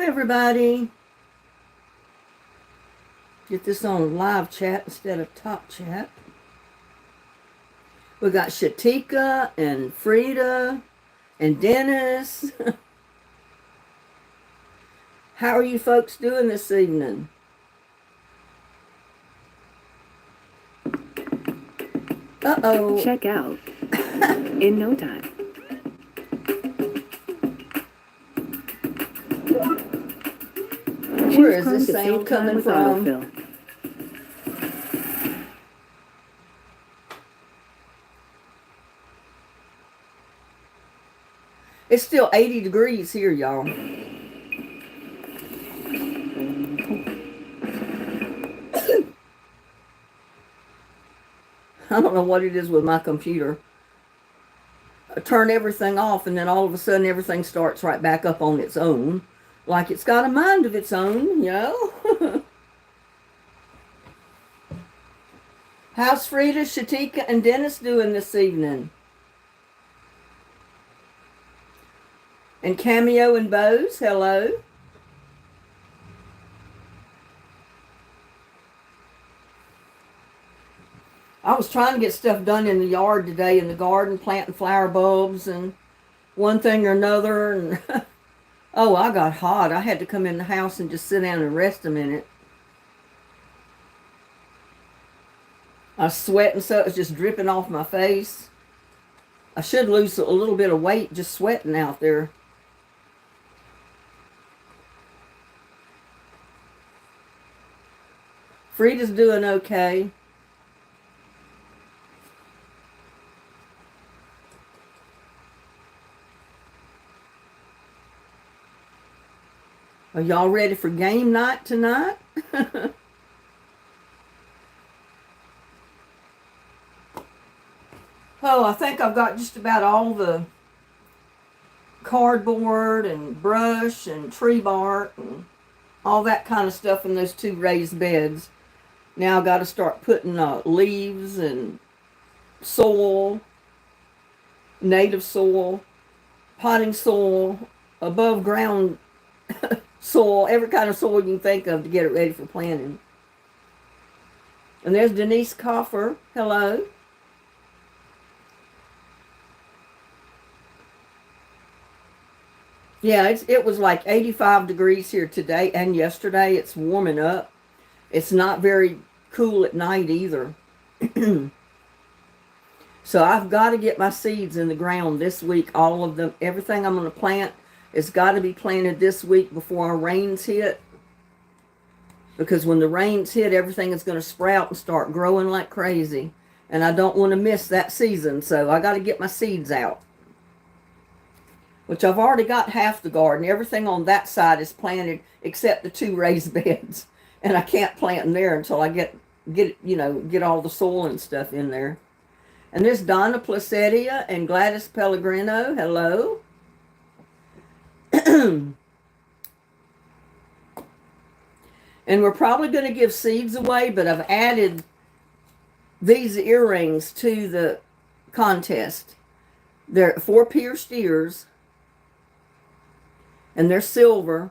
everybody. Get this on live chat instead of top chat. We got Shatika and Frida and Dennis. How are you folks doing this evening? Uh-oh. Check out in no time. Where is this sound coming from? Autofill. It's still 80 degrees here, y'all. I don't know what it is with my computer. I turn everything off and then all of a sudden everything starts right back up on its own. Like it's got a mind of its own, you know? How's Frida, Shatika, and Dennis doing this evening? And Cameo and Bose, hello. I was trying to get stuff done in the yard today, in the garden, planting flower bulbs and one thing or another. And oh, I got hot. I had to come in the house and just sit down and rest a minute. I was sweating so it was just dripping off my face. I should lose a little bit of weight just sweating out there. Frida's doing okay. Are y'all ready for game night tonight? Oh, I think I've got just about all the cardboard and brush and tree bark and all that kind of stuff in those two raised beds. Now I've got to start putting leaves and soil, native soil, potting soil, above ground soil, every kind of soil you can think of to get it ready for planting. And there's Denise Coffer. Hello. Yeah, it was like 85 degrees here today and yesterday. It's warming up. It's not very cool at night either. So I've got to get my seeds in the ground this week. All of them, everything I'm going to plant has got to be planted this week before our rains hit. Because when the rains hit, everything is going to sprout and start growing like crazy. And I don't want to miss that season. So I got to get my seeds out. Which I've already got half the garden. Everything on that side is planted except the two raised beds. And I can't plant in there until I get all the soil and stuff in there. And there's Donna Placedia and Gladys Pellegrino. Hello. And we're probably going to give seeds away, but I've added these earrings to the contest. They're 4 pierced ears. And they're silver.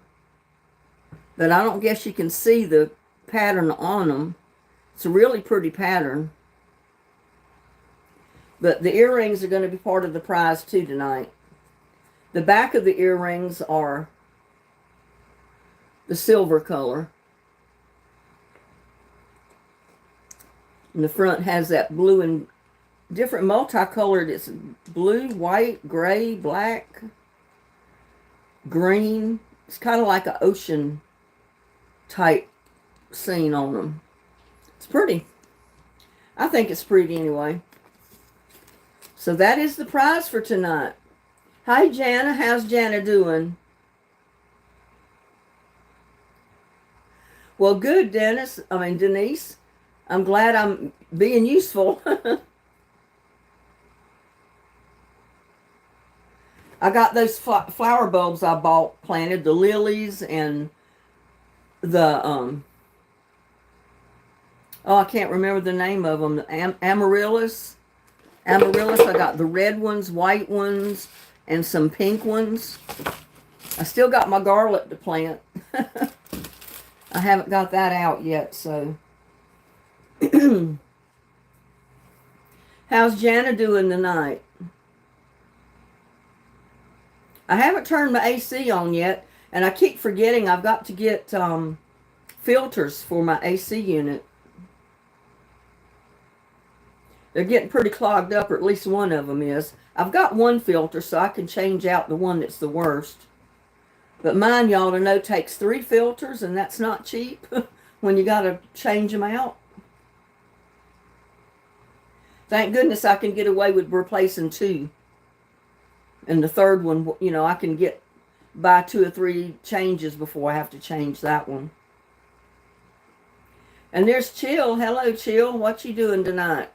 But I don't guess you can see the pattern on them. It's a really pretty pattern. But the earrings are going to be part of the prize too tonight. The back of the earrings are the silver color. And the front has that blue and different multicolored. It's blue, white, gray, black, green. It's kind of like an ocean type scene on them. It's pretty. I think it's pretty anyway. So that is the prize for tonight. Hi, Jana. How's Jana doing? Well, good, Dennis. Denise. I'm glad I'm being useful. I got those flower bulbs I bought planted, the lilies and the, I can't remember the name of them. Amaryllis. I got the red ones, white ones, and some pink ones. I still got my garlic to plant. I haven't got that out yet, so. How's Jana doing tonight? I haven't turned my AC on yet, and I keep forgetting I've got to get filters for my AC unit. They're getting pretty clogged up, or at least one of them is. I've got one filter, so I can change out the one that's the worst. But mine, y'all to know, takes 3 filters, and that's not cheap when you got to change them out. Thank goodness I can get away with replacing 2. And the third one, you know, I can buy 2 or 3 changes before I have to change that one. And there's Chill. Hello, Chill. What you doing tonight?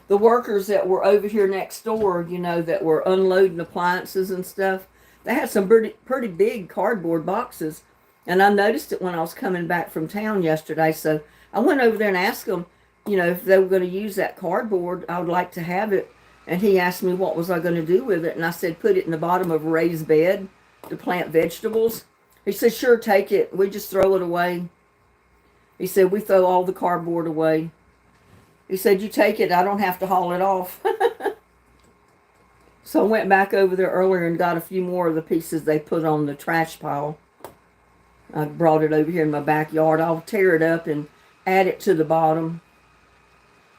The workers that were over here next door, you know, that were unloading appliances and stuff, they had some pretty big cardboard boxes. And I noticed it when I was coming back from town yesterday. So I went over there and asked them, you know, if they were going to use that cardboard, I would like to have it. And he asked me what was I going to do with it. And I said, put it in the bottom of a raised bed to plant vegetables. He said, sure, take it. We just throw it away. He said, we throw all the cardboard away. He said, you take it. I don't have to haul it off. So I went back over there earlier and got a few more of the pieces they put on the trash pile. I brought it over here in my backyard. I'll tear it up and add it to the bottom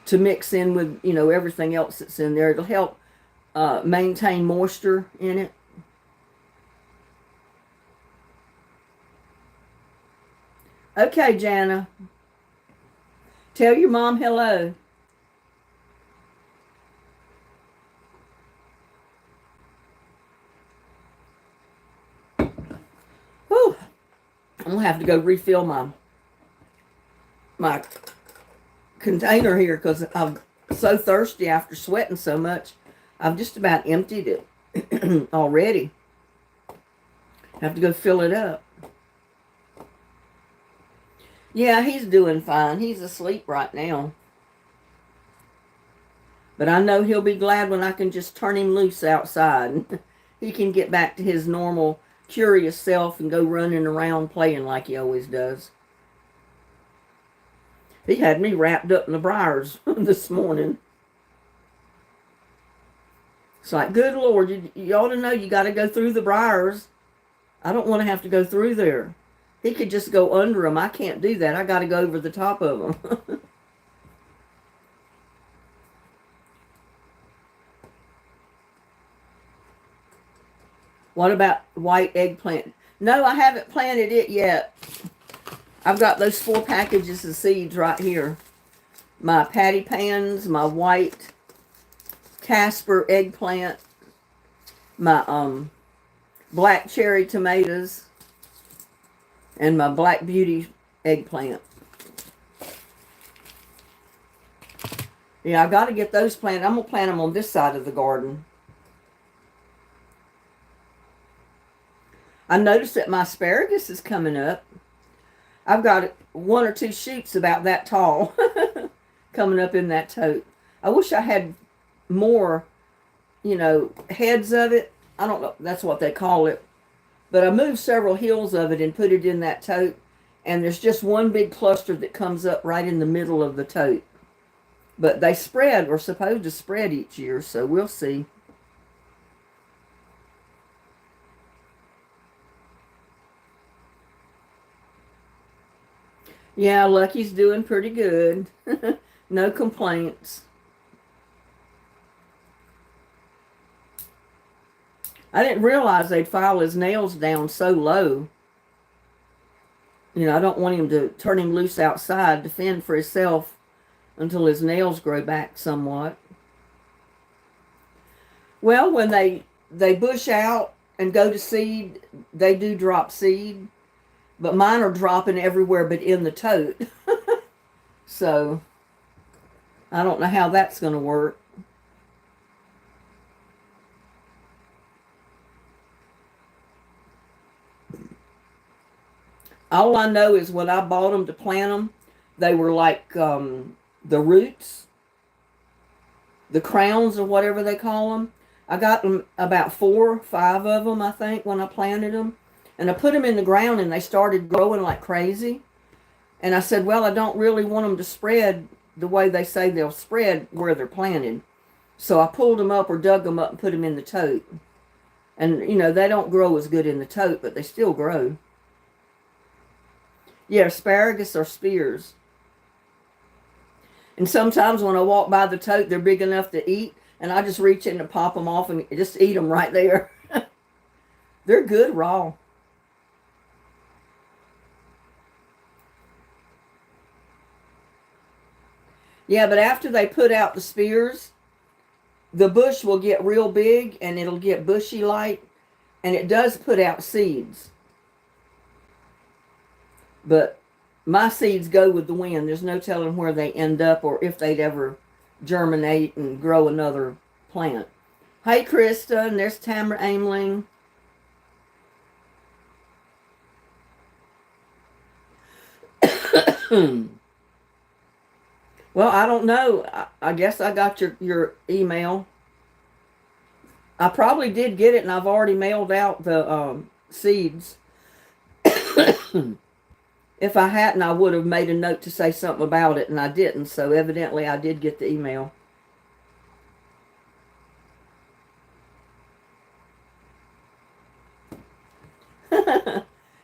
to mix in with, you know, everything else that's in there. It'll help maintain moisture in it. Okay, Jana. Tell your mom hello. Whew. I'm going to have to go refill my container here because I'm so thirsty after sweating so much. I've just about emptied it already. Have to go fill it up. Yeah, he's doing fine. He's asleep right now. But I know he'll be glad when I can just turn him loose outside. He can get back to his normal, curious self and go running around playing like he always does. He had me wrapped up in the briars this morning. It's like, good Lord, you ought to know you got to go through the briars. I don't want to have to go through there. He could just go under them. I can't do that. I got to go over the top of them. What about white eggplant? No, I haven't planted it yet. I've got those 4 packages of seeds right here. My patty pans, my white Casper eggplant, my black cherry tomatoes, and my Black Beauty eggplant. Yeah, I got to get those planted. I'm going to plant them on this side of the garden. I noticed that my asparagus is coming up. I've got 1 or 2 shoots about that tall coming up in that tote. I wish I had more, you know, heads of it. I don't know. That's what they call it. But I moved several hills of it and put it in that tote. And there's just one big cluster that comes up right in the middle of the tote. But they spread, or supposed to spread each year, so we'll see. Yeah, Lucky's doing pretty good. No complaints. I didn't realize they'd file his nails down so low. You know, I don't want him to turn him loose outside to fend for himself until his nails grow back somewhat. Well, when they bush out and go to seed, they do drop seed. But mine are dropping everywhere but in the tote. So, I don't know how that's going to work. All I know is when I bought them to plant them, they were like the roots. the crowns or whatever they call them. I got them about 4 or 5 of them, I think, when I planted them. And I put them in the ground and they started growing like crazy. And I said, well, I don't really want them to spread the way they say they'll spread where they're planted. So I pulled them up or dug them up and put them in the tote. And, you know, they don't grow as good in the tote, but they still grow. Yeah, asparagus or spears. And sometimes when I walk by the tote, they're big enough to eat. And I just reach in and pop them off and just eat them right there. They're good raw. Yeah, but after they put out the spears, the bush will get real big and it'll get bushy like. And it does put out seeds. But my seeds go with the wind. There's no telling where they end up or if they'd ever germinate and grow another plant. Hey, Krista, and there's Tamara Aimling. Well, I don't know. I guess I got your email. I probably did get it, and I've already mailed out the seeds. If I hadn't, I would have made a note to say something about it, and I didn't. So evidently I did get the email.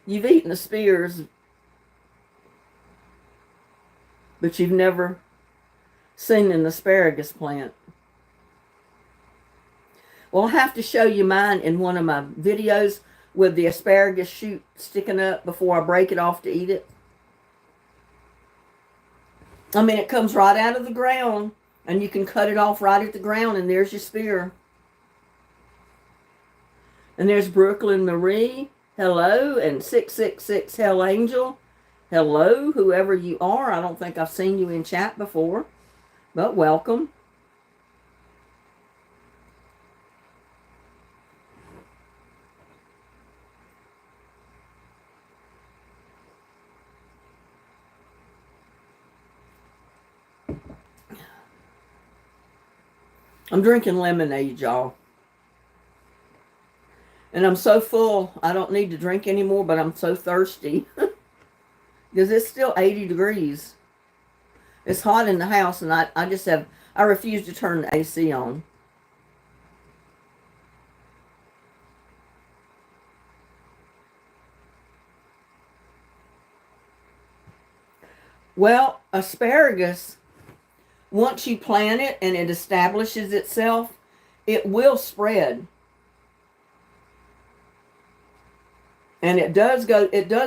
You've eaten the spears, but you've never seen an asparagus plant. Well, I'll have to show you mine in one of my videos with the asparagus shoot sticking up before I break it off to eat it. I mean, it comes right out of the ground, and you can cut it off right at the ground, and there's your spear. And there's Brooklyn Marie, hello, and 666 Hell Angel, hello, whoever you are. I don't think I've seen you in chat before, but welcome. I'm drinking lemonade, y'all. And I'm so full, I don't need to drink anymore, but I'm so thirsty. Because it's still 80 degrees. It's hot in the house, and I refuse to turn the AC on. Well, asparagus, once you plant it and it establishes itself, it will spread. And it does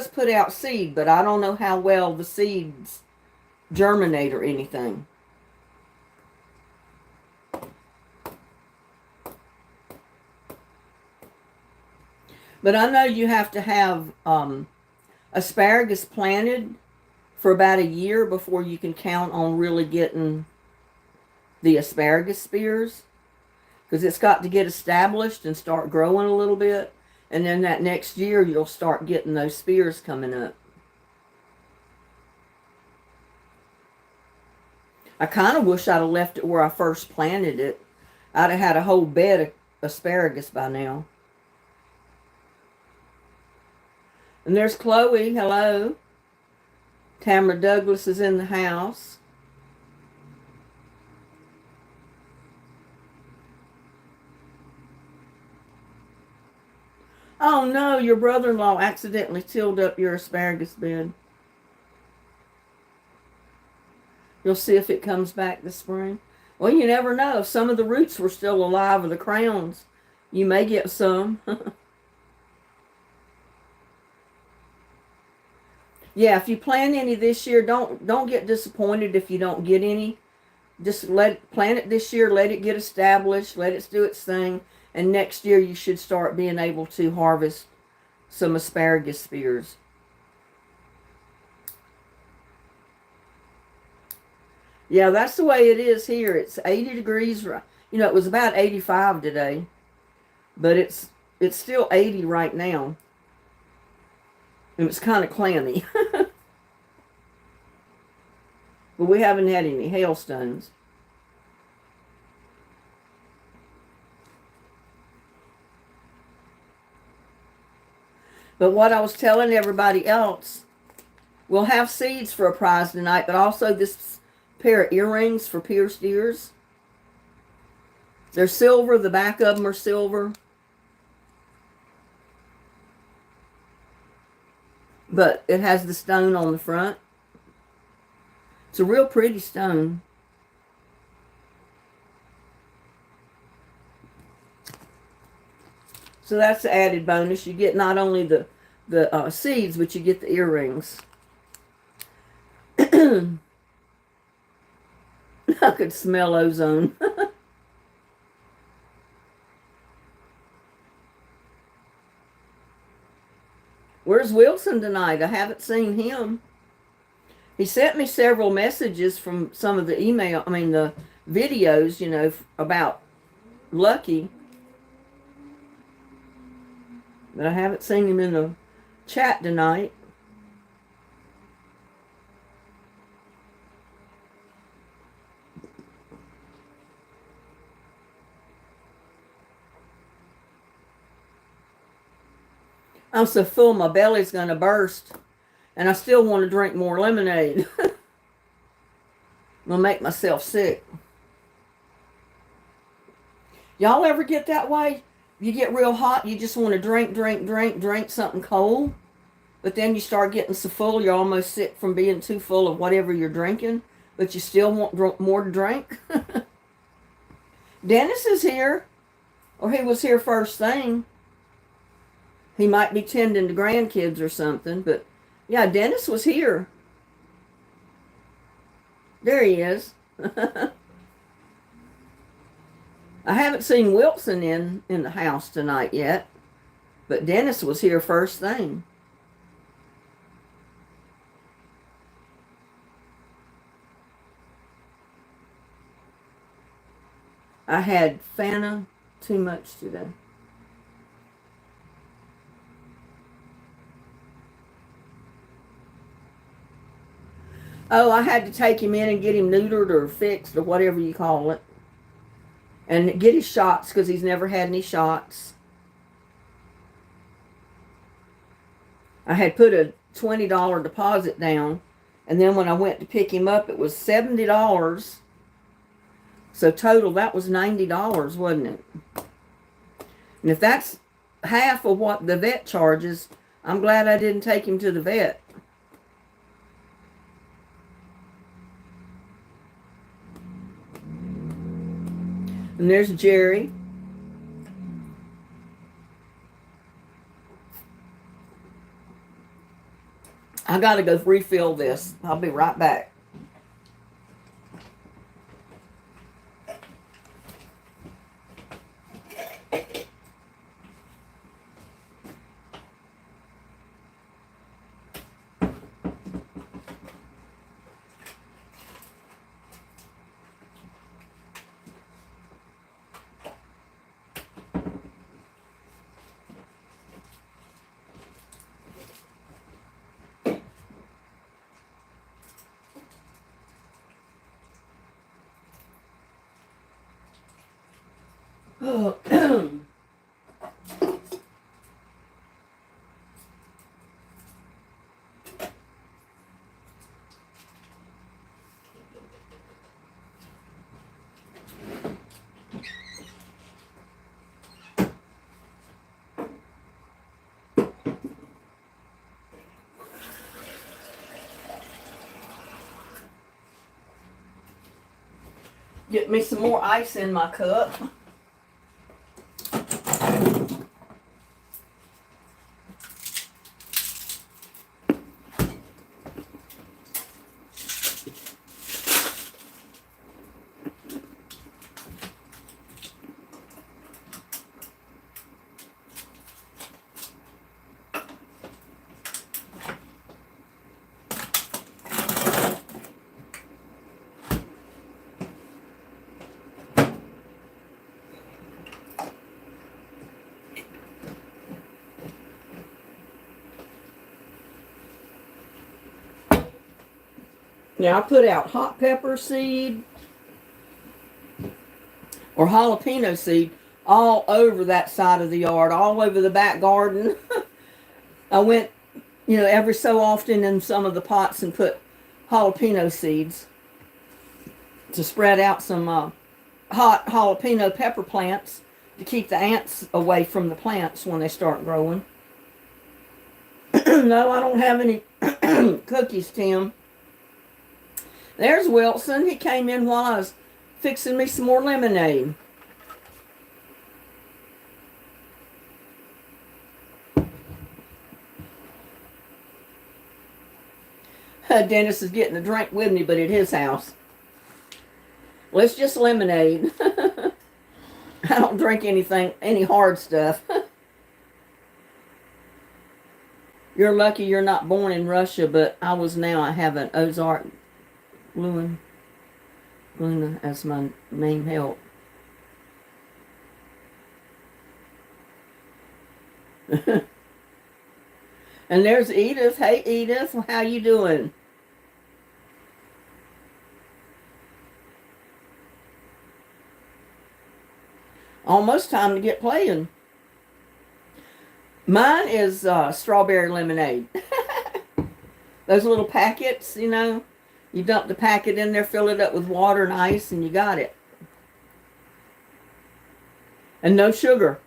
put out seed, but I don't know how well the seeds germinate or anything. But I know you have to have asparagus planted for about a year before you can count on really getting the asparagus spears. Because it's got to get established and start growing a little bit. And then that next year, you'll start getting those spears coming up. I kind of wish I'd have left it where I first planted it. I'd have had a whole bed of asparagus by now. And there's Chloe, hello. Tamara Douglas is in the house. Oh no, your brother-in-law accidentally tilled up your asparagus bed. You'll see if it comes back this spring. Well, you never know. If some of the roots were still alive or the crowns, you may get some. Yeah, if you plant any this year, don't get disappointed if you don't get any. Just plant it this year, let it get established, let it do its thing, and next year you should start being able to harvest some asparagus spears. Yeah, that's the way it is here. It's 80 degrees. You know, it was about 85 today, but it's still 80 right now. And it's kind of clammy. But we haven't had any hailstones. But what I was telling everybody else, we'll have seeds for a prize tonight, but also this pair of earrings for pierced ears. They're silver. The back of them are silver. But it has the stone on the front. It's a real pretty stone. So that's the added bonus. You get not only the seeds, but you get the earrings. I could smell ozone. Where's Wilson tonight? I haven't seen him. He sent me several messages from some of the the videos, about Lucky. But I haven't seen him in the chat tonight. I'm so full my belly's going to burst. And I still want to drink more lemonade. I'm going to make myself sick. Y'all ever get that way? You get real hot, you just want to drink something cold. But then you start getting so full, you're almost sick from being too full of whatever you're drinking. But you still want more to drink. Dennis is here. Or he was here first thing. He might be tending to grandkids or something. But yeah, Dennis was here. There he is. I haven't seen Wilson in the house tonight yet, but Dennis was here first thing. I had Fanta too much today. Oh, I had to take him in and get him neutered or fixed or whatever you call it. And get his shots because he's never had any shots. I had put a $20 deposit down. And then when I went to pick him up, it was $70. So total, that was $90, wasn't it? And if that's half of what the vet charges, I'm glad I didn't take him to the vet. And there's Jerry. I got to go refill this. I'll be right back. Oh, get me some more ice in my cup. Now I put out hot pepper seed or jalapeno seed all over that side of the yard, all over the back garden. I went, every so often in some of the pots and put jalapeno seeds to spread out some hot jalapeno pepper plants to keep the ants away from the plants when they start growing. No, I don't have any cookies, Tim. There's Wilson. He came in while I was fixing me some more lemonade. Dennis is getting a drink with me, but at his house. Well, it's just lemonade. I don't drink any hard stuff. You're lucky you're not born in Russia, but I was now. I have an Ozark Luna as my name help. And there's Edith. Hey, Edith. How you doing? Almost time to get playing. Mine is strawberry lemonade. Those little packets, you dump the packet in there, fill it up with water and ice, and you got it. And no sugar.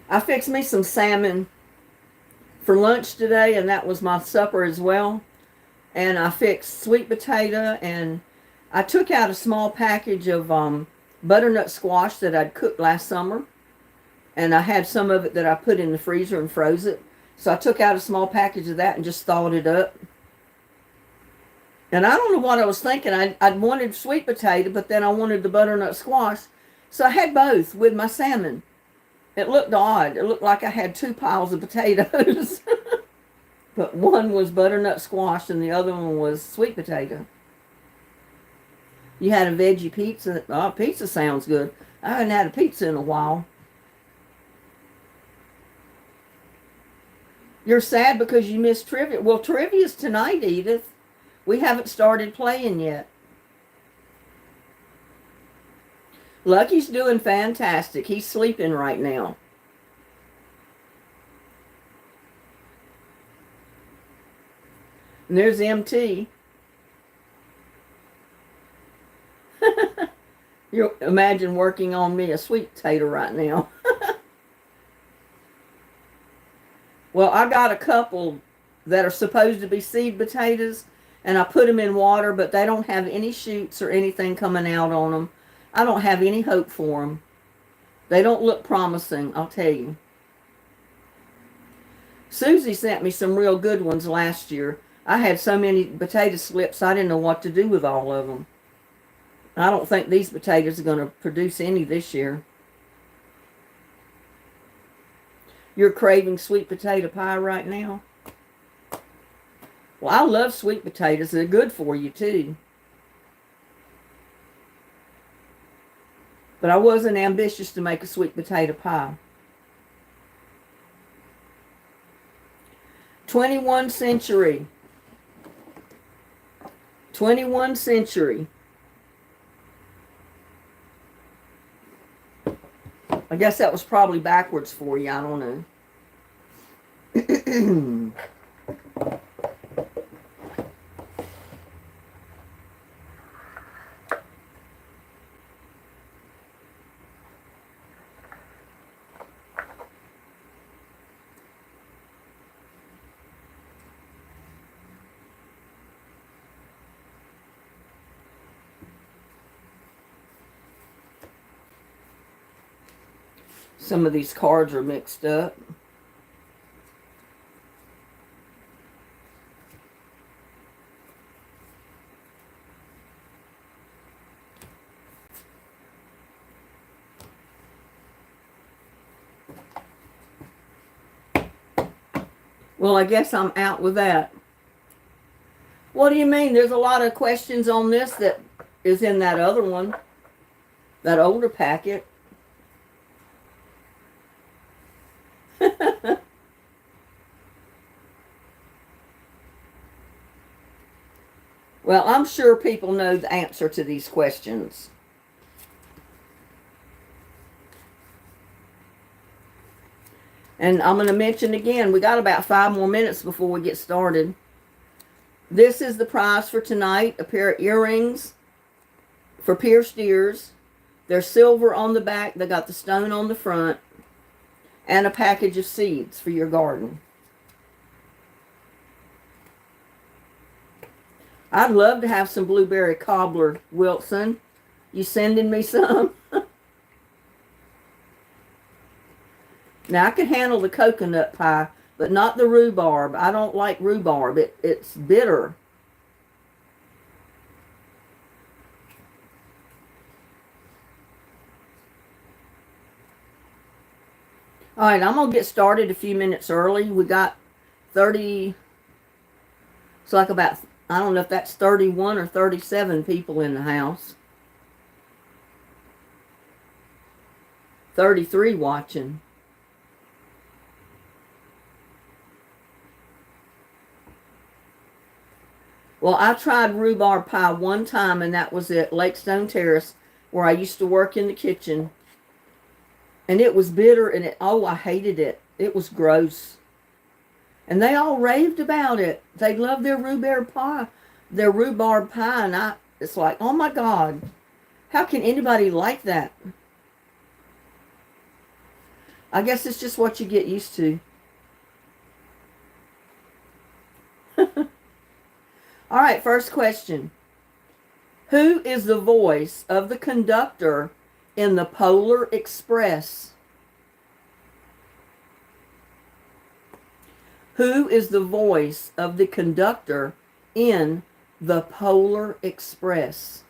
I fixed me some salmon for lunch today, and that was my supper as well. And I fixed sweet potato, and I took out a small package of butternut squash that I'd cooked last summer. And I had some of it that I put in the freezer and froze it. So I took out a small package of that and just thawed it up. And I don't know what I was thinking. I wanted sweet potato, but then I wanted the butternut squash. So I had both with my salmon. It looked odd. It looked like I had 2 piles of potatoes. But one was butternut squash and the other one was sweet potato. You had a veggie pizza. Oh, pizza sounds good. I haven't had a pizza in a while. You're sad because you missed trivia. Well, trivia's tonight, Edith. We haven't started playing yet. Lucky's doing fantastic. He's sleeping right now. And there's MT. You imagine working on me a sweet potato right now. Well, I got a couple that are supposed to be seed potatoes, and I put them in water, but they don't have any shoots or anything coming out on them. I don't have any hope for them. They don't look promising, I'll tell you. Susie sent me some real good ones last year. I had so many potato slips, I didn't know what to do with all of them. I don't think these potatoes are going to produce any this year. You're craving sweet potato pie right now? Well, I love sweet potatoes. They're good for you, too. But I wasn't ambitious to make a sweet potato pie. 21st century. 21st century. I guess that was probably backwards for you. I don't know. Some of these cards are mixed up. Well, I guess I'm out with that. What do you mean? There's a lot of questions on this that is in that other one, that older packet. Well, I'm sure people know the answer to these questions. And I'm going to mention again, we got about 5 more minutes before we get started. This is the prize for tonight. A pair of earrings for pierced ears. They're silver on the back. They got the stone on the front. And a package of seeds for your garden. I'd love to have some blueberry cobbler, Wilson. You sending me some? Now, I can handle the coconut pie, but not the rhubarb. I don't like rhubarb. It's bitter. All right, I'm going to get started a few minutes early. We got 30, it's like about, I don't know if that's 31 or 37 people in the house. 33 watching. Well, I tried rhubarb pie one time, and that was at Lakestone Terrace, where I used to work in the kitchen. And it was bitter, and I hated it. It was gross. And they all raved about it. They loved their rhubarb pie. And it's like, oh my God, how can anybody like that? I guess it's just what you get used to. All right, first question. Who is the voice of the conductor in the Polar Express? Who is the voice of the conductor in the Polar Express?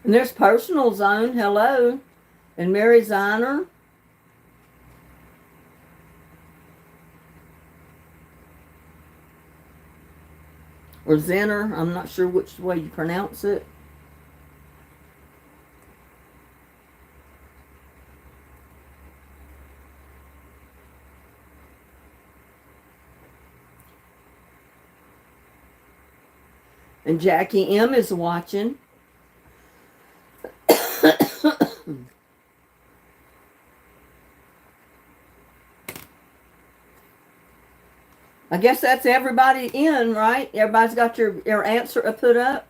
And there's Personal Zone. Hello. And Mary Ziner. Or Zenner. I'm not sure which way you pronounce it. And Jackie M is watching. I guess that's everybody in, right? Everybody's got your answer put up.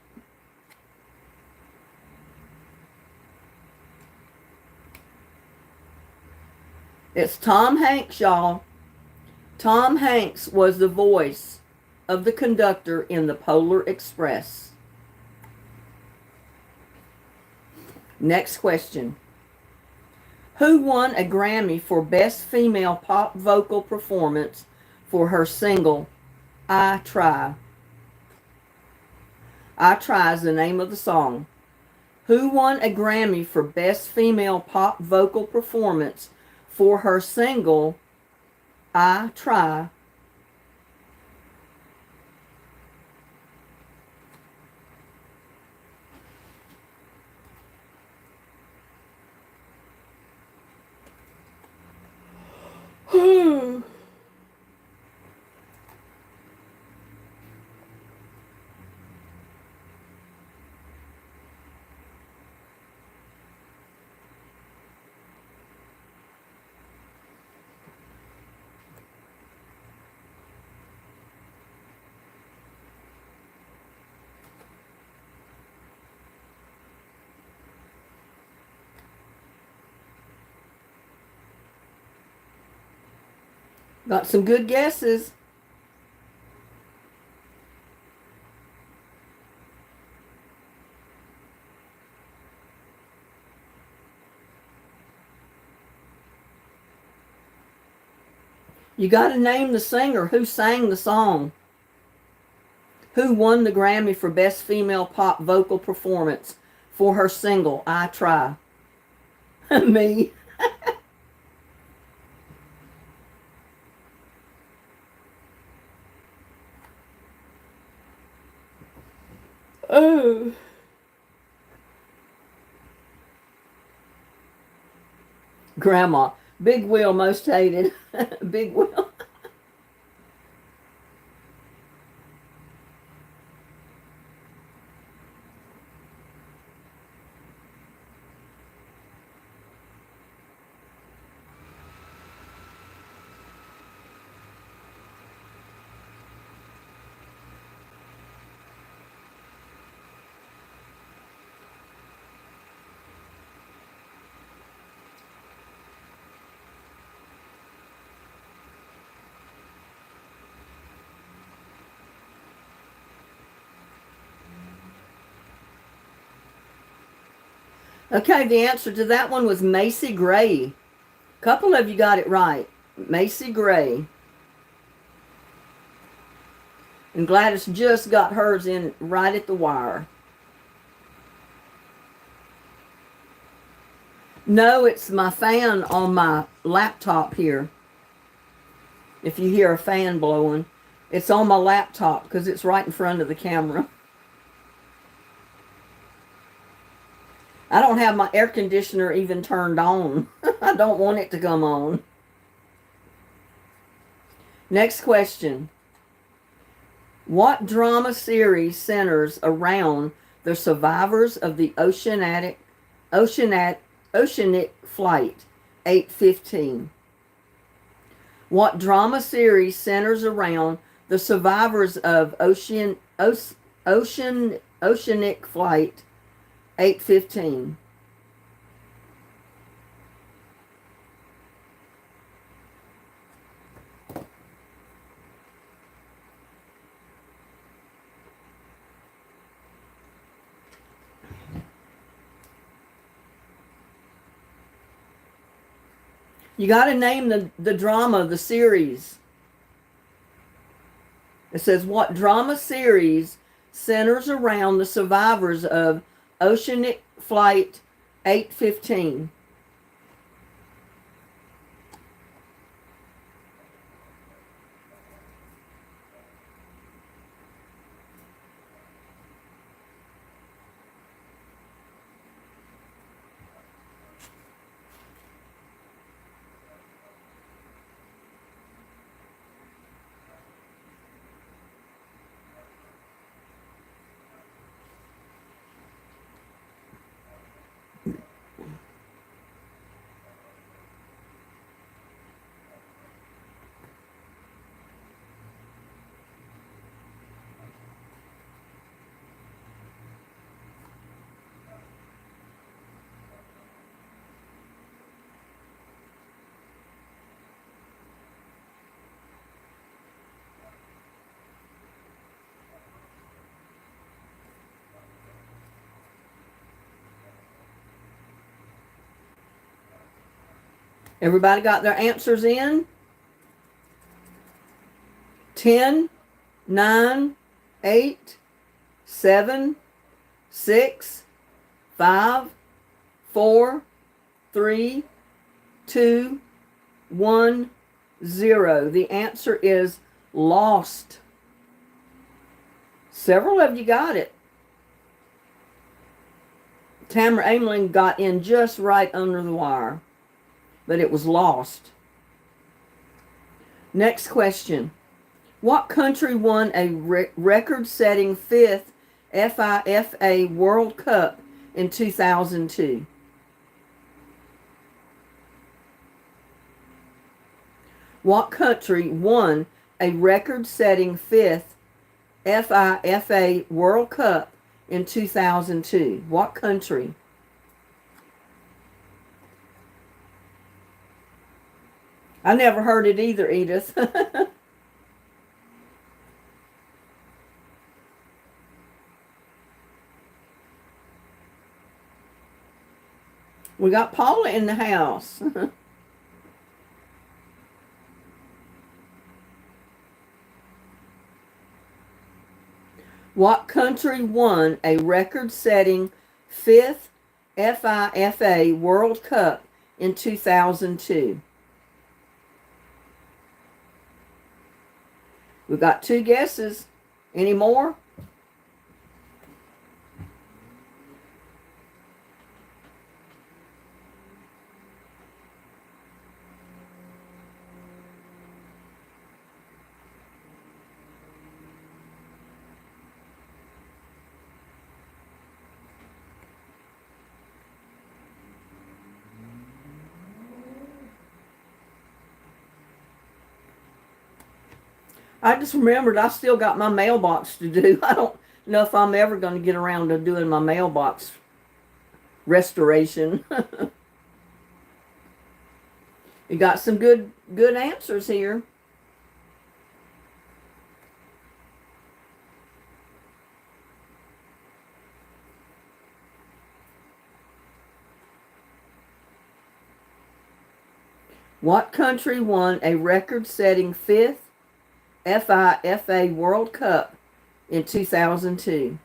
It's Tom Hanks, y'all. Tom Hanks was the voice of the conductor in the Polar Express. Next question. Who won a Grammy for Best Female Pop Vocal Performance for her single, I Try? I Try is the name of the song. Who won a Grammy for Best Female Pop Vocal Performance for her single, I Try? Got some good guesses. You got to name the singer. Who sang the song? Who won the Grammy for Best Female Pop Vocal Performance for her single, I Try? Me. Oh. Grandma. Big Wheel most hated. Big Wheel. Okay, the answer to that one was Macy Gray. A couple of you got it right. Macy Gray. And Gladys just got hers in right at the wire. No, it's my fan on my laptop here. If you hear a fan blowing, it's on my laptop because it's right in front of the camera. I don't have my air conditioner even turned on. I don't want it to come on. Next question. What drama series centers around the survivors of the Oceanic Flight 815? What drama series centers around the survivors of Oceanic Flight 815? You got to name the drama, the series. It says, what drama series centers around the survivors of Oceanic Flight 815? Everybody got their answers in? 10, 9, 8, 7, 6, 5, 4, 3, 2, 1, 0. The answer is Lost. Several of you got it. Tamara Ameling got in just right under the wire, but it was Lost. Next question. What country won a record-setting 5th FIFA World Cup in 2002? What country won a record-setting 5th FIFA World Cup in 2002? What country? I never heard it either, Edith. We got Paula in the house. What country won a record-setting fifth FIFA World Cup in 2002? We've got 2 guesses. Any more? I just remembered I still got my mailbox to do. I don't know if I'm ever going to get around to doing my mailbox restoration. You got some good answers here. What country won a record-setting fifth FIFA World Cup in 2002?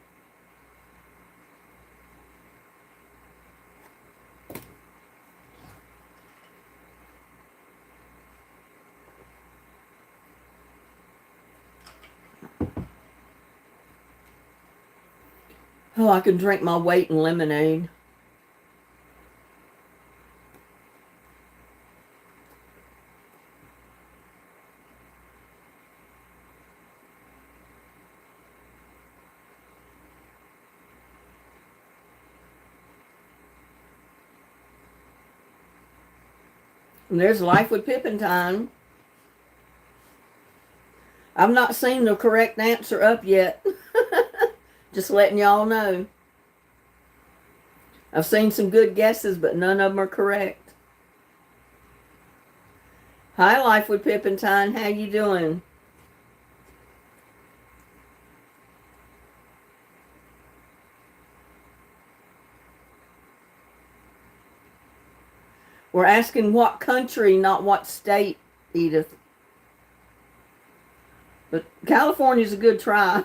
Oh, I can drink my weight in lemonade. And there's Life with Pippin time. I've not seen the correct answer up yet. Just letting y'all know. I've seen some good guesses, but none of them are correct. Hi, Life with Pippin time. How you doing? We're asking what country, not what state, Edith. But California's a good try.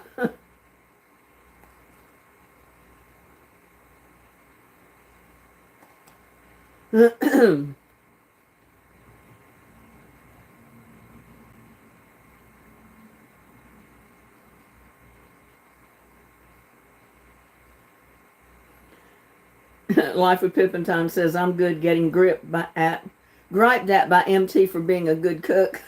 Life with Pippin time says, I'm good getting griped at by MT for being a good cook.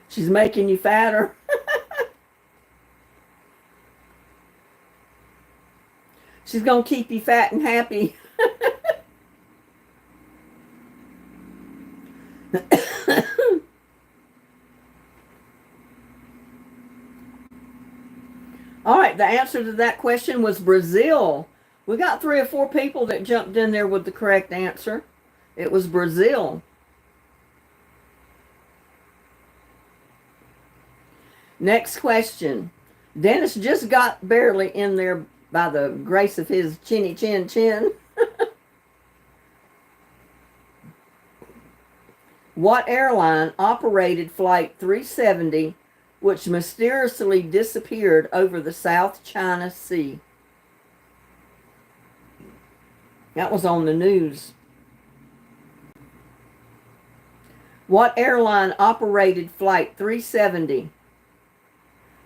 She's making you fatter. She's going to keep you fat and happy. All right, the answer to that question was Brazil. We got 3 or 4 people that jumped in there with the correct answer. It was Brazil. Next question. Dennis just got barely in there by the grace of his chinny chin chin. What airline operated Flight 370, which mysteriously disappeared over the South China Sea? That was on the news. What airline operated Flight 370,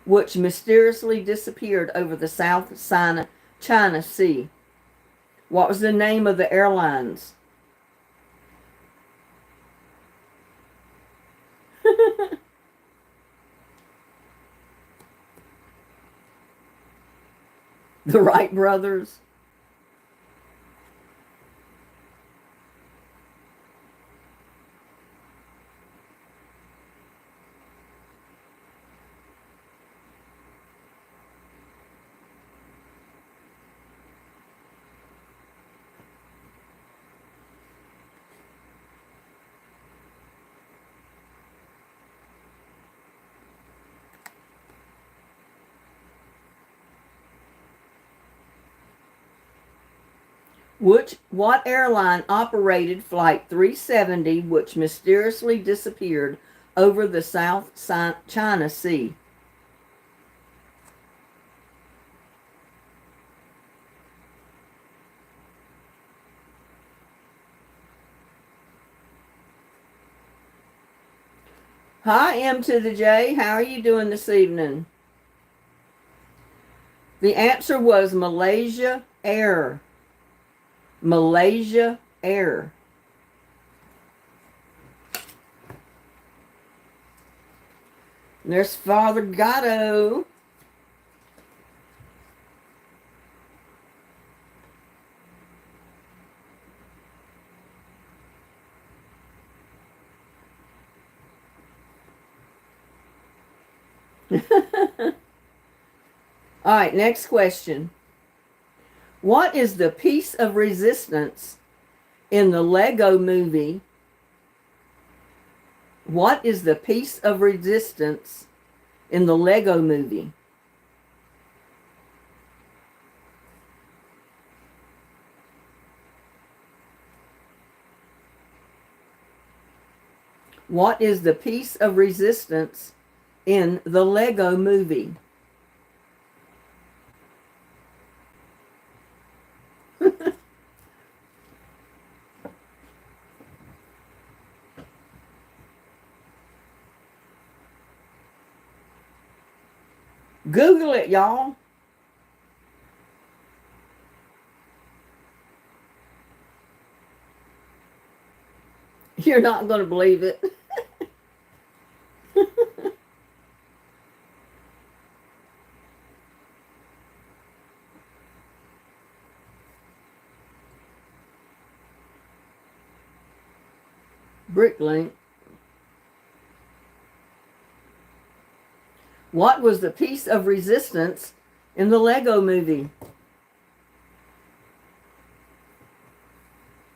which mysteriously disappeared over the South China Sea? What was the name of the airlines? The Wright brothers. What airline operated Flight 370, which mysteriously disappeared over the South China Sea? Hi, M to the J. How are you doing this evening? The answer was Malaysia Air. Malaysia Air. There's Father Gatto. All right, next question. What is the piece of resistance in the Lego movie? What is the piece of resistance in the Lego movie? What is the piece of resistance in the Lego movie? Google it, y'all. You're not going to believe it. Bricklink. What was the piece of resistance in the Lego movie?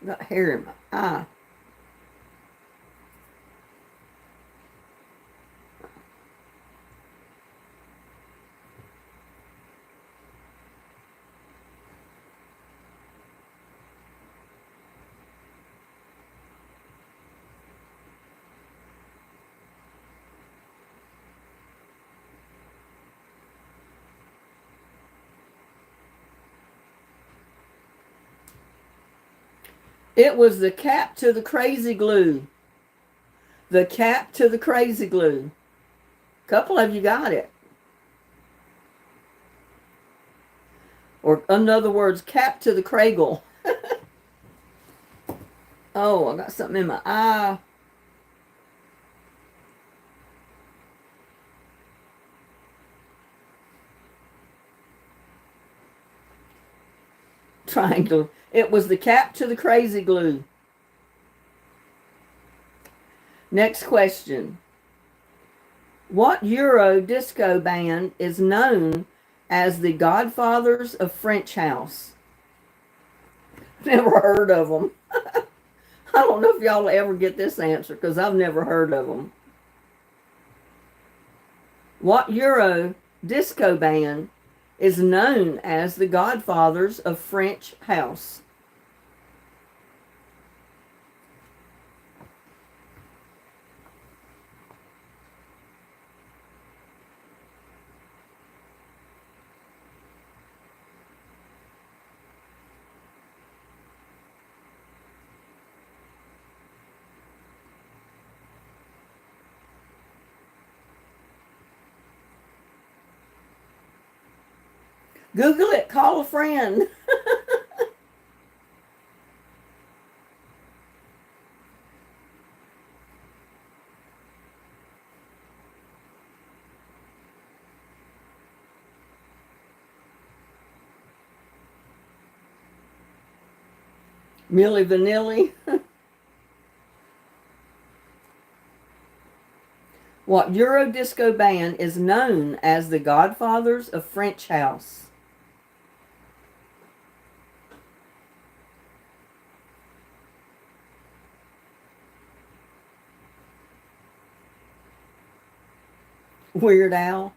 Got hair in my eye. It was the cap to the crazy glue. The cap to the crazy glue. A couple of you got it. Or in other words, cap to the cradle. Oh, I got something in my eye. Triangle. It was the cap to the crazy glue. Next question. What Euro disco band is known as the Godfathers of French House? Never heard of them. I don't know if y'all will ever get this answer because I've never heard of them. What Euro disco band is known as the Godfathers of French House? Google it. Call a friend. Milli Vanilli. What Euro disco band is known as the Godfathers of French House? Weird Al.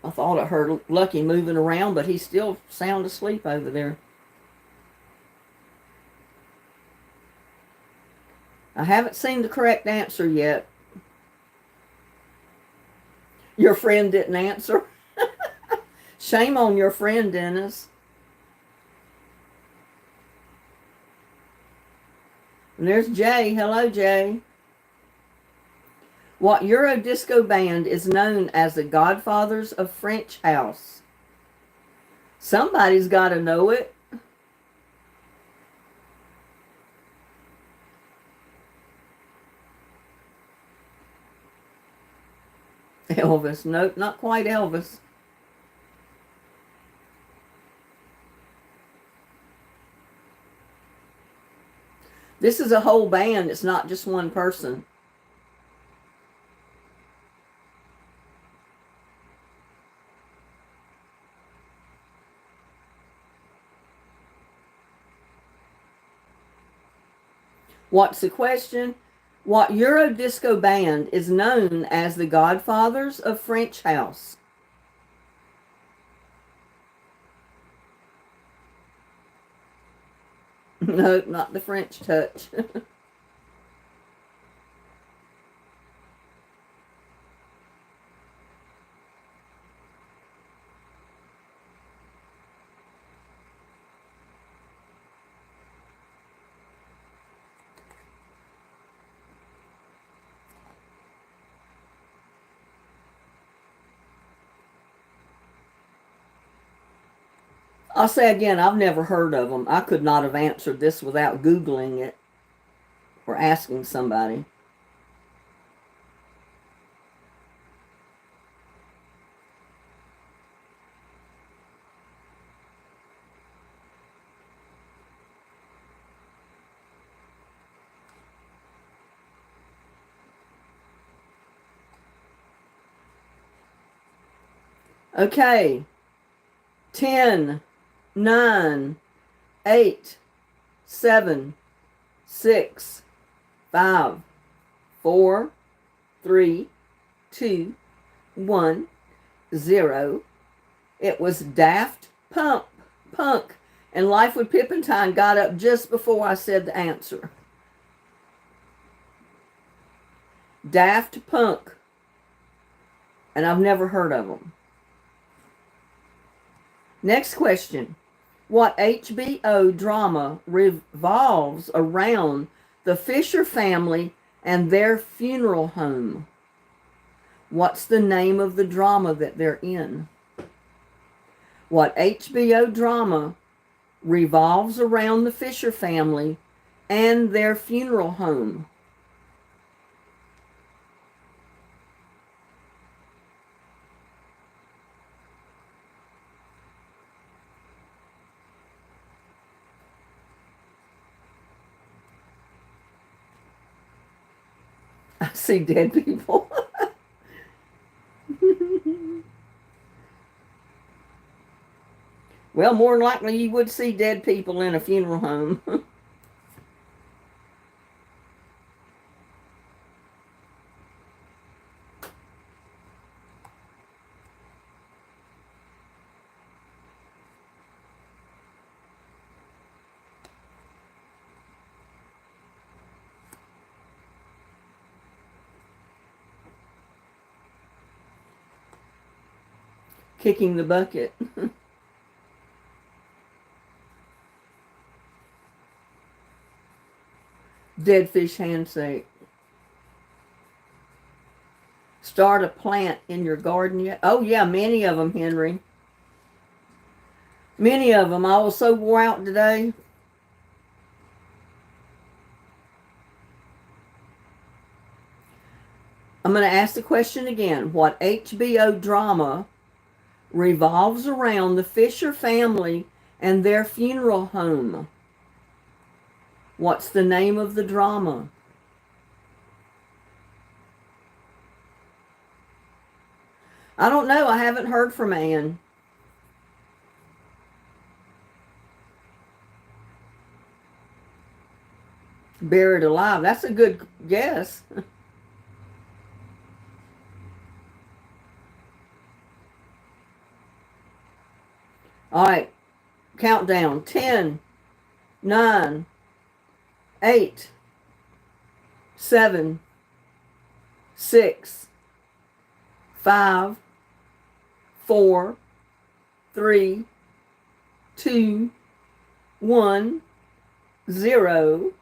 I thought I heard Lucky moving around, but he's still sound asleep over there. I haven't seen the correct answer yet. Your friend didn't answer. Shame on your friend, Dennis. And there's Jay. Hello, Jay. What Euro disco band is known as the Godfathers of French House? Somebody's got to know it. Elvis. Nope, not quite Elvis. This is a whole band. It's not just one person. What's the question? What Euro disco band is known as the Godfathers of French House? Nope, not the French Touch. I'll say again, I've never heard of them. I could not have answered this without Googling it or asking somebody. Okay. 10, 9, 8, 7, 6, 5, 4, 3, 2, 1, 0. It was Daft Punk. And Life with Pippentine got up just before I said the answer. Daft Punk. And I've never heard of them. Next question. What HBO drama revolves around the Fisher family and their funeral home? What's the name of the drama that they're in? What HBO drama revolves around the Fisher family and their funeral home? I see dead people. Well, more than likely you would see dead people in a funeral home. Kicking the bucket. Dead fish handshake. Start a plant in your garden yet? Oh yeah, many of them, Henry. Many of them. I was so wore out today. I'm going to ask the question again. What HBO drama revolves around the Fisher family and their funeral home. What's the name of the drama? I don't know. I haven't heard from Anne. Buried Alive. That's a good guess. All right. Countdown. 10, 9, 8, 7, 6, 5, 4, 3, 2, 1, 0.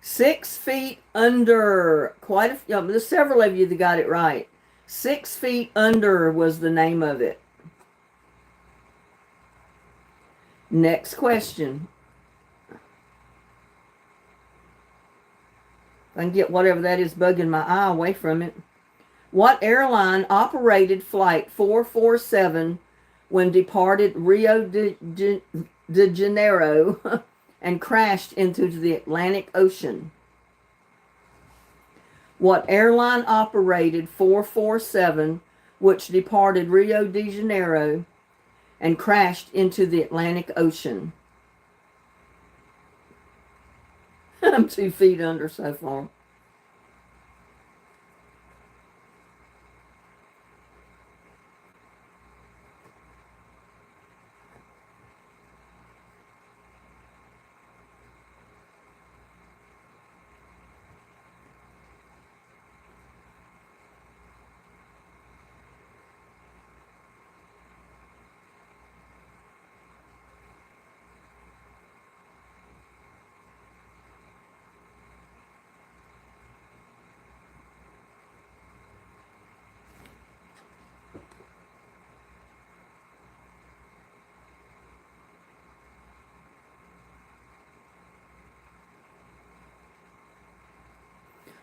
6 feet under. There's several of you that got it right. 6 feet under was the name of it. Next question. I can get whatever that is bugging my eye away from it. What airline operated Flight 447 when departed Rio de Janeiro and crashed into the Atlantic Ocean? What airline operated 447 which departed Rio de Janeiro and crashed into the Atlantic Ocean? I'm 2 feet under so far.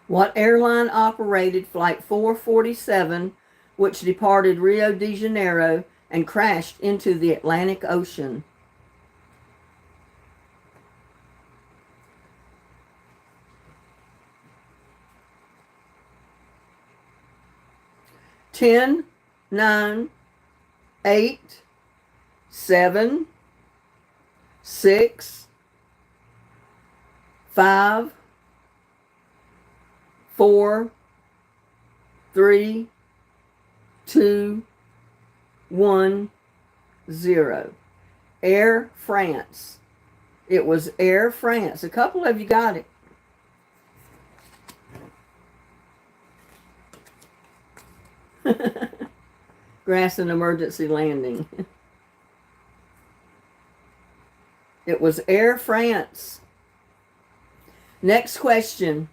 What airline operated Flight 447, which departed Rio de Janeiro and crashed into the Atlantic Ocean? Ten, 9, 8, 7, 6, 5, 4, 3, 2, 1, 0. Air France. It was Air France. A couple of you got it. Grass and emergency landing. It was Air France. Next question.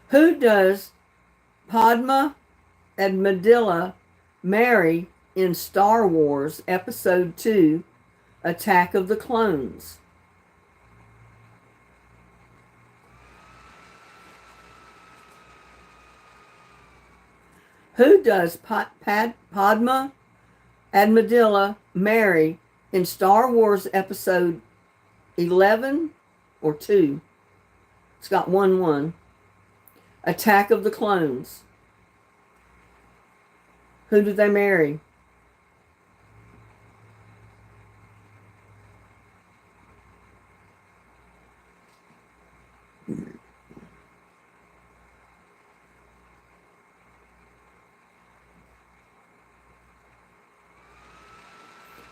Who does Padma Amidala marry in Star Wars Episode 2, Attack of the Clones? Who does Padma Amidala marry in Star Wars Episode 11 or 2? It's got 1-1. Attack of the Clones. Who did they marry?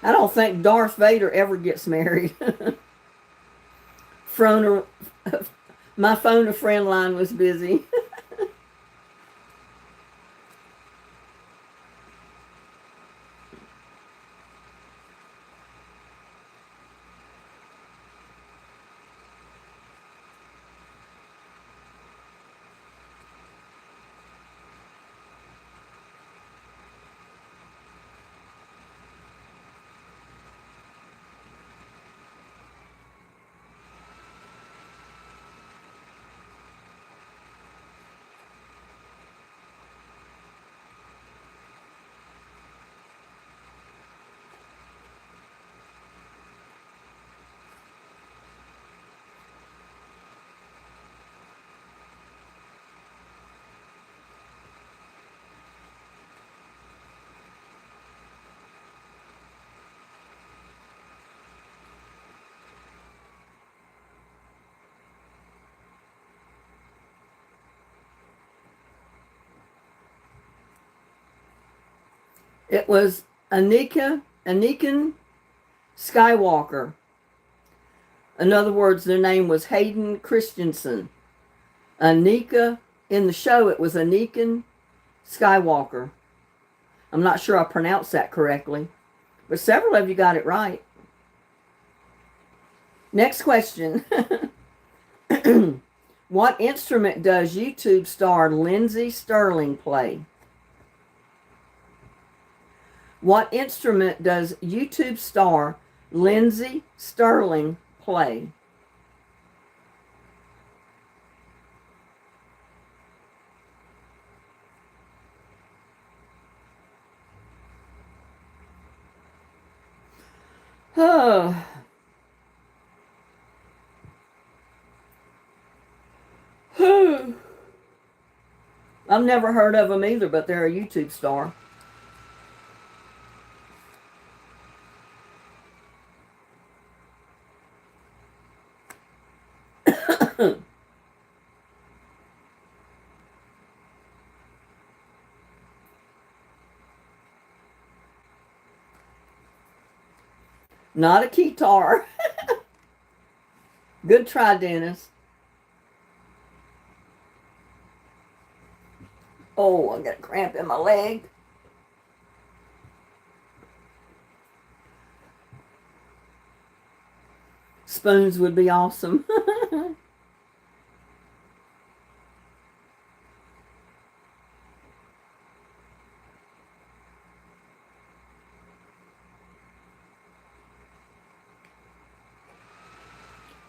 I don't think Darth Vader ever gets married. My phone a friend line was busy. It was Anakin Skywalker. In other words, their name was Hayden Christensen. Anika, in the show, it was Anakin Skywalker. I'm not sure I pronounced that correctly, but several of you got it right. Next question. What instrument does YouTube star Lindsey Sterling play? What instrument does YouTube star Lindsey Sterling play? Oh. I've never heard of them either, but they're a YouTube star. Not a guitar. Good try, Dennis. Oh, I got a cramp in my leg. Spoons would be awesome.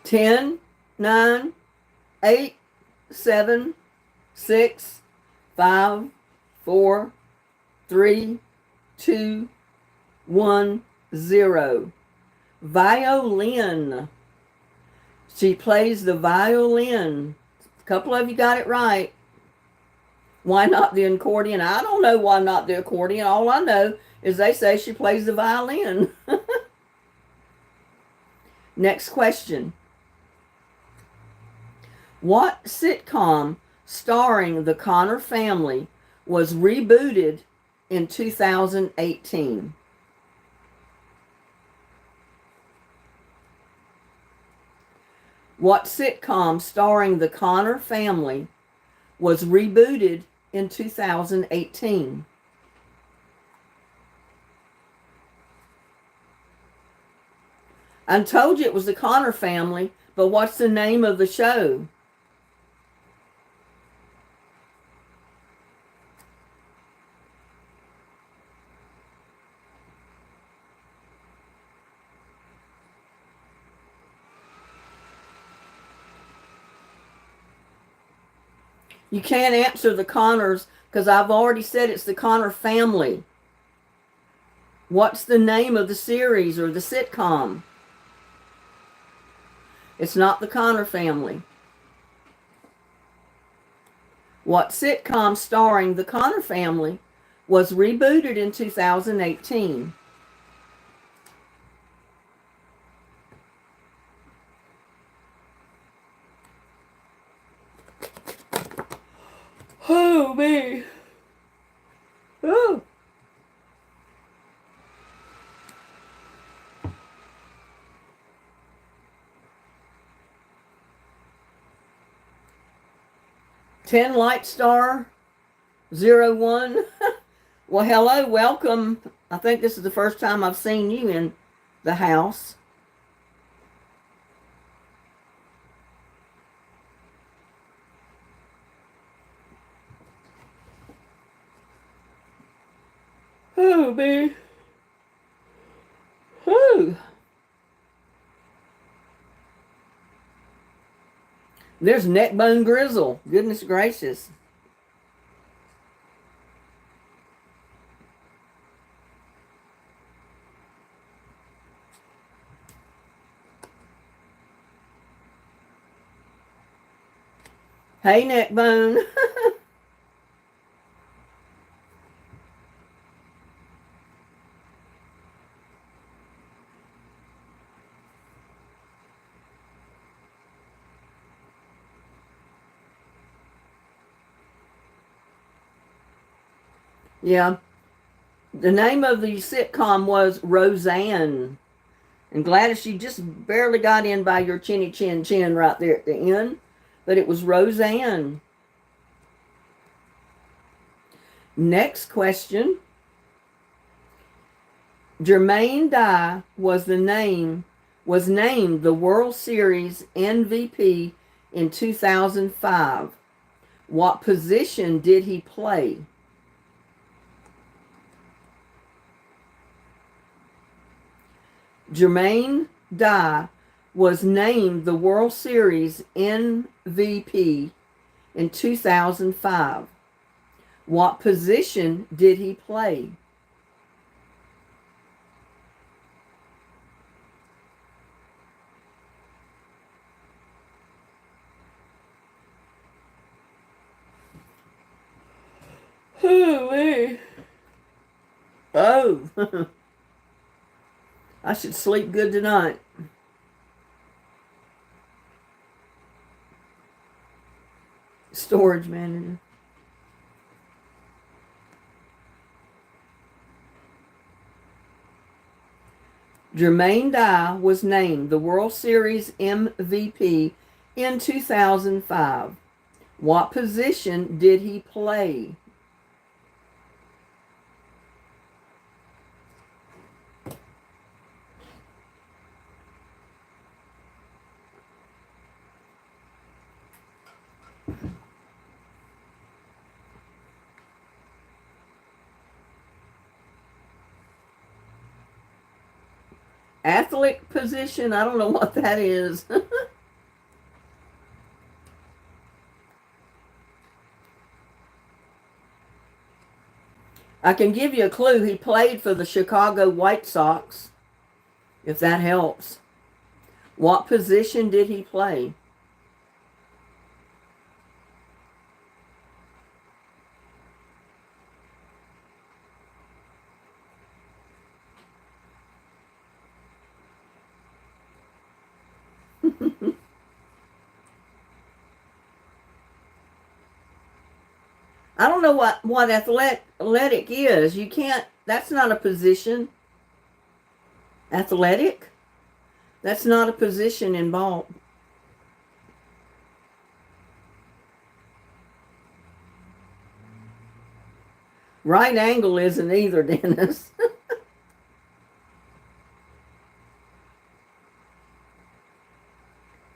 Ten, 9, 8, 7, 6, 5, 4, 3, 2, 1, 0. Violin. She plays the violin. A couple of you got it right. Why not the accordion? I don't know why not the accordion. All I know is they say she plays the violin. Next question. What sitcom starring the Connor family was rebooted in 2018? What sitcom starring the Connor family was rebooted in 2018? I told you it was the Connor family, but what's the name of the show? You can't answer the Connors because I've already said it's the Connor family. What's the name of the series or the sitcom? It's not the Connor family. What sitcom starring the Connor family was rebooted in 2018? Oh, me. Oh. Ten Light Star 01. Well, hello, welcome. I think this is the first time I've seen you in the house. Oh, man. Oh. There's Neckbone Grizzle. Goodness gracious. Hey, Neckbone. Yeah. The name of the sitcom was Roseanne. And Gladys, you just barely got in by your chinny chin chin right there at the end. But it was Roseanne. Next question. Jermaine Dye was named the World Series MVP in 2005. What position did he play? Jermaine Dye was named the World Series MVP in 2005. What position did he play? Oh, I should sleep good tonight. Storage manager. Jermaine Dye was named the World Series MVP in 2005. What position did he play? Athlete position? I don't know what that is. I can give you a clue. He played for the Chicago White Sox, if that helps. What position did he play? I don't know what athletic is. You can't, that's not a position. Athletic? That's not a position in ball. Right angle isn't either, Dennis.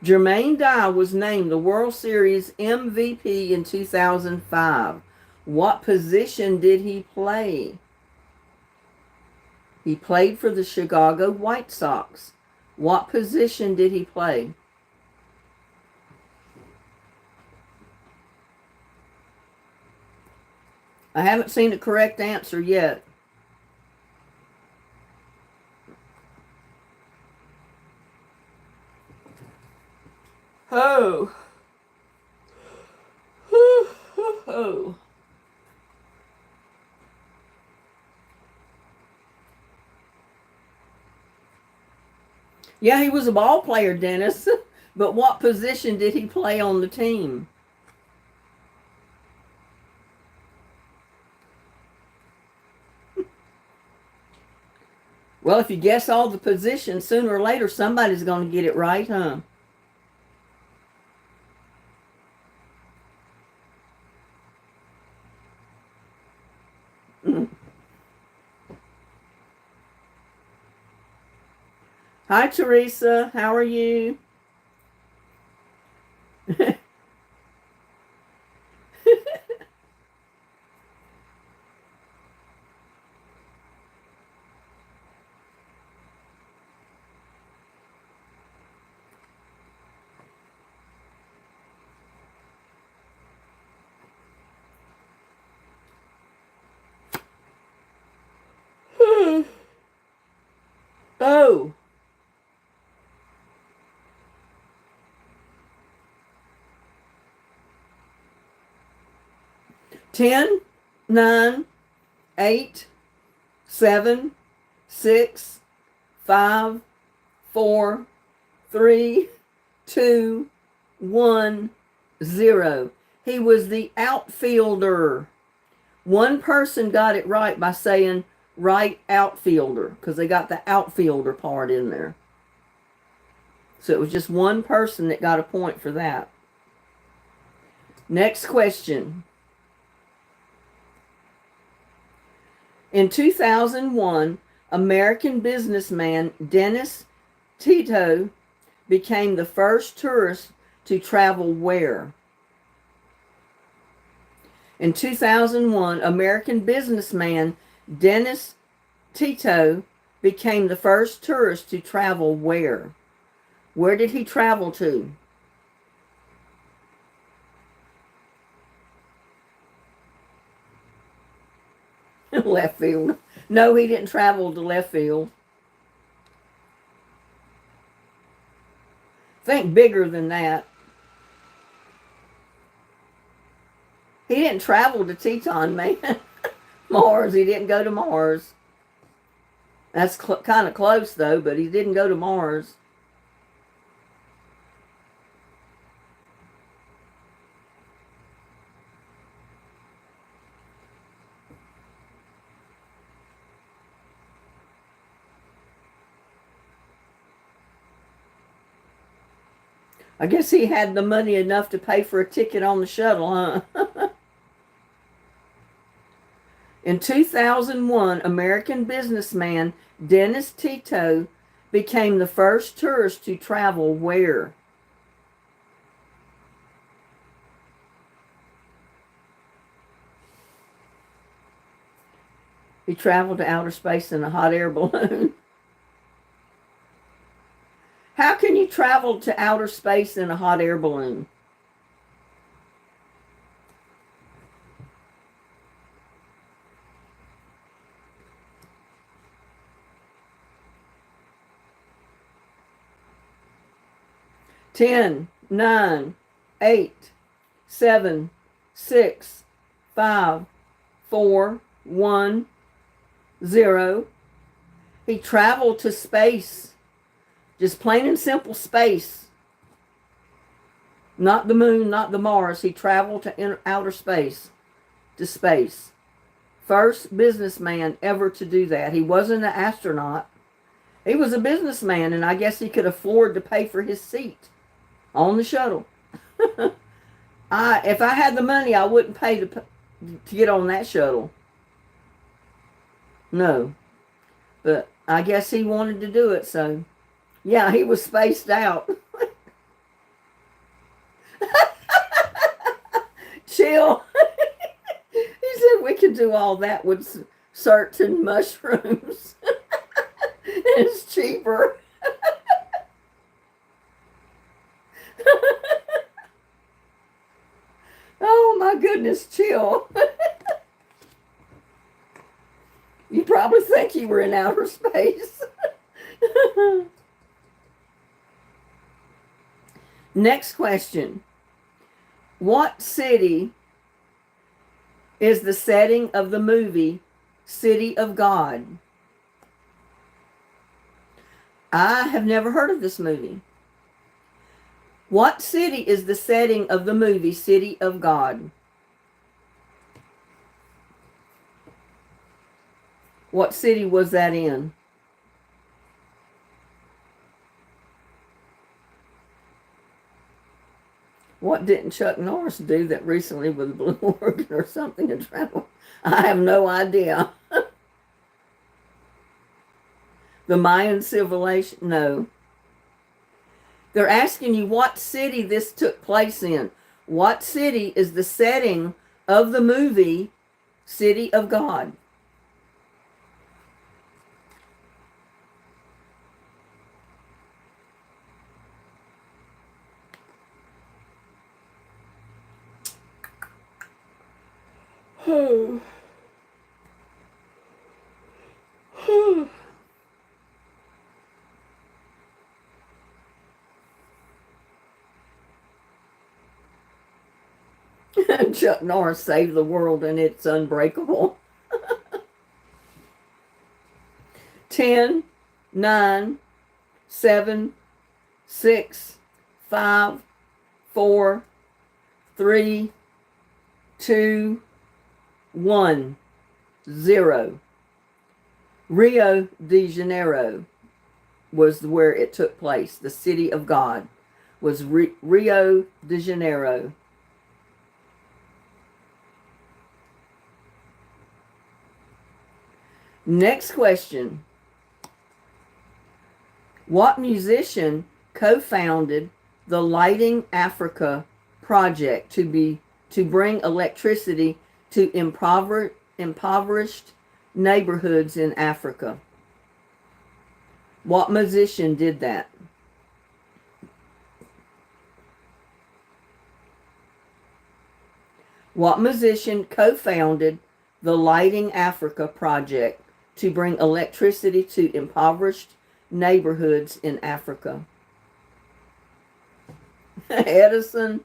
Jermaine Dye was named the World Series MVP in 2005. What position did he play? He played for the Chicago White Sox. What position did he play? I haven't seen a correct answer yet. Oh. Oh. Yeah, he was a ball player, Dennis. But what position did he play on the team? Well, if you guess all the positions, sooner or later somebody's going to get it right, huh? Hi, Teresa. How are you? Oh. Ten, 9, 8, 7, 6, 5, 4, 3, 2, 1, 0. He was the outfielder. One person got it right by saying right outfielder, because they got the outfielder part in there. So it was just one person that got a point for that. Next question. In 2001, American businessman Dennis Tito became the first tourist to travel where? In 2001, American businessman Dennis Tito became the first tourist to travel where? Where did he travel to? Left field. No, he didn't travel to left field. Think bigger than that. He didn't travel to Teton, man. Mars. He didn't go to Mars. That's kind of close, though, but he didn't go to Mars. I guess he had the money enough to pay for a ticket on the shuttle, huh? In 2001, American businessman Dennis Tito became the first tourist to travel where? He traveled to outer space in a hot air balloon. How can you travel to outer space in a hot air balloon? Ten, 9, 8, 7, 6, 5, 4, 1, 0. He traveled to space. Just plain and simple space. Not the moon, not the Mars. He traveled to outer space. To space. First businessman ever to do that. He wasn't an astronaut. He was a businessman, and I guess he could afford to pay for his seat on the shuttle. If I had the money, I wouldn't pay to get on that shuttle. No. But I guess he wanted to do it, so... Yeah, he was spaced out. Chill. He said we could do all that with certain mushrooms. It's cheaper. Oh my goodness, chill. You probably think you were in outer space. Next question. What city is the setting of the movie City of God? I have never heard of this movie. What city is the setting of the movie City of God? What city was that in? What didn't Chuck Norris do that recently with a blue organ or something to travel? I have no idea. The Mayan civilization? No. They're asking you what city this took place in. What city is the setting of the movie City of God? Chuck Norris saved the world and it's unbreakable. 10, 9, 7, 6, 5, 4, 3, 2, 1, 0. Rio de Janeiro was where it took place. The city of God was Rio de Janeiro. Next question. What musician co-founded the Lighting Africa project to bring electricity to impoverished neighborhoods in Africa? What musician did that? What musician co-founded the Lighting Africa project to bring electricity to impoverished neighborhoods in Africa? Edison.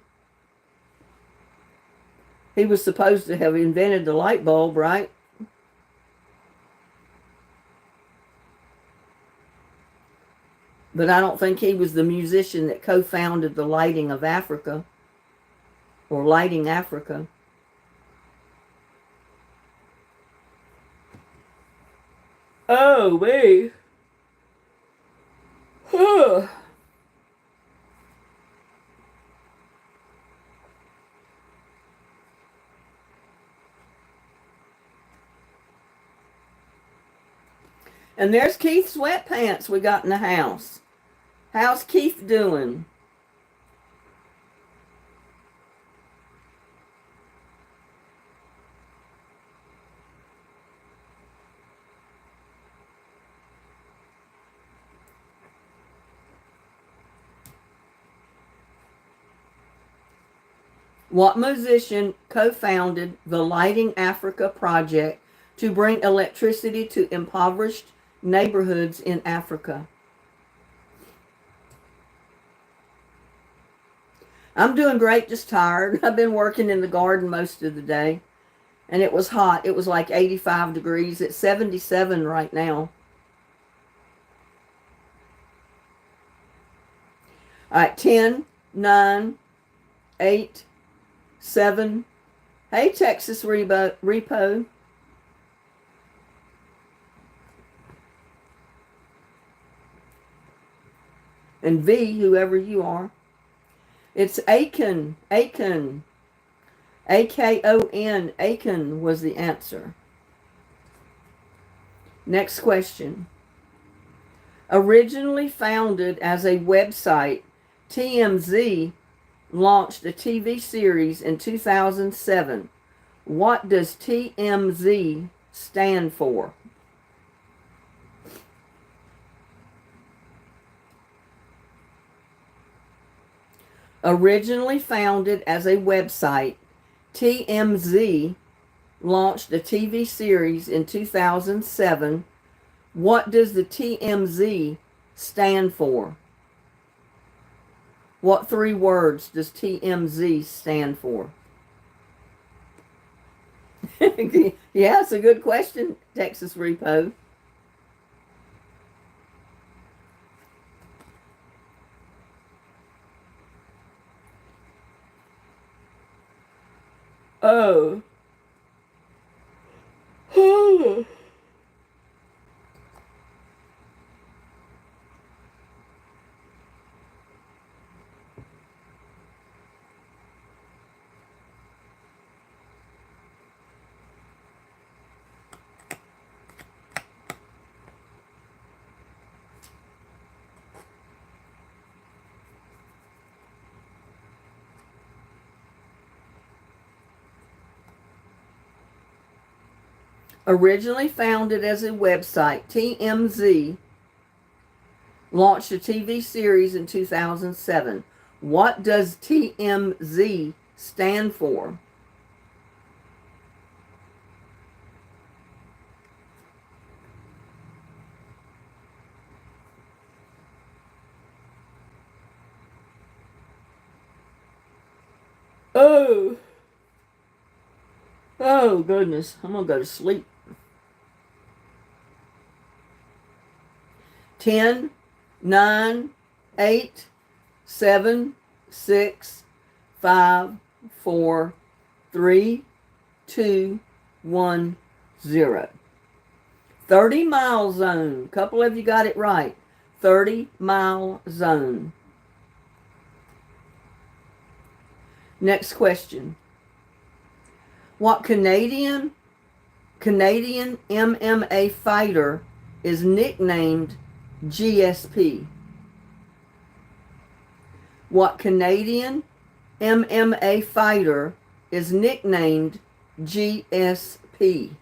He was supposed to have invented the light bulb, right? But I don't think he was the musician that co-founded the Lighting of Africa or Lighting Africa. Oh, me. And there's Keith's sweatpants we got in the house. How's Keith doing? What musician co-founded the Lighting Africa project to bring electricity to impoverished neighborhoods in Africa? I'm doing great, just tired. I've been working in the garden most of the day, and it was hot. It was like 85 degrees. It's 77 right now. All right, 10, 9, 8, 7. Hey, Texas Repo. And V, whoever you are. It's Aiken. Aiken. A-K-O-N. Aiken was the answer. Next question. Originally founded as a website, TMZ launched a TV series in 2007. What does TMZ stand for? Originally founded as a website, TMZ launched a TV series in 2007. What does the TMZ stand for? What 3 words does TMZ stand for? Yeah, it's a good question, Texas Repo. Oh. Originally founded as a website, TMZ launched a TV series in 2007. What does TMZ stand for? Oh. Oh, goodness. I'm going to go to sleep. 10, 9, 8, 7, 6, 5, 4, 3, 2, 1, 0. 30-mile zone. A couple of you got it right. 30-mile zone. Next question. What Canadian MMA fighter is nicknamed GSP? What Canadian MMA fighter is nicknamed GSP?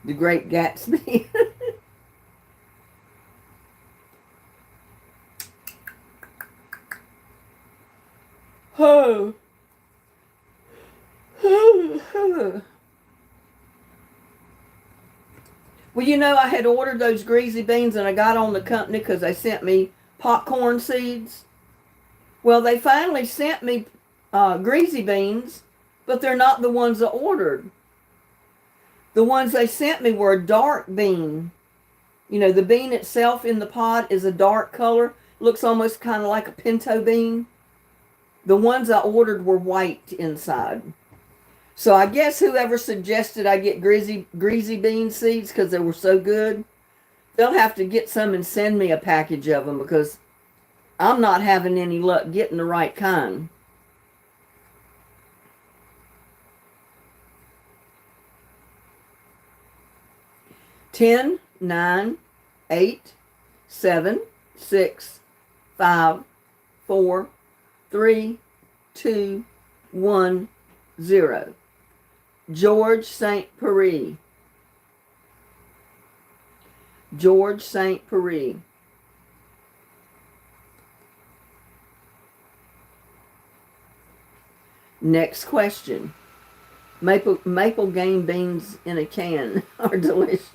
The Great Gatsby. Oh. Well, you know, I had ordered those greasy beans and I got on the company because they sent me popcorn seeds. Well, they finally sent me greasy beans, but they're not the ones I ordered. The ones they sent me were a dark bean. You know, the bean itself in the pod is a dark color. Looks almost kind of like a pinto bean. The ones I ordered were white inside. So I guess whoever suggested I get greasy bean seeds because they were so good, they'll have to get some and send me a package of them because I'm not having any luck getting the right kind. Ten, 9, 8, 7, 6, 5, 4, 3, 2, 1, 0. George St. Pierre. George St. Pierre. Next question. Maple game beans in a can are delicious.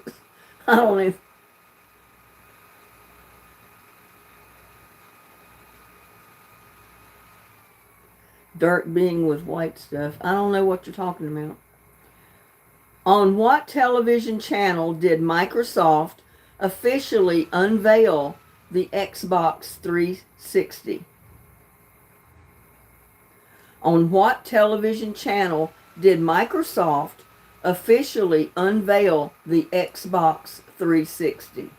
I don't even. Dark bean with white stuff. I don't know what you're talking about. On what television channel did Microsoft officially unveil the Xbox 360? On what television channel did Microsoft officially unveil the Xbox 360?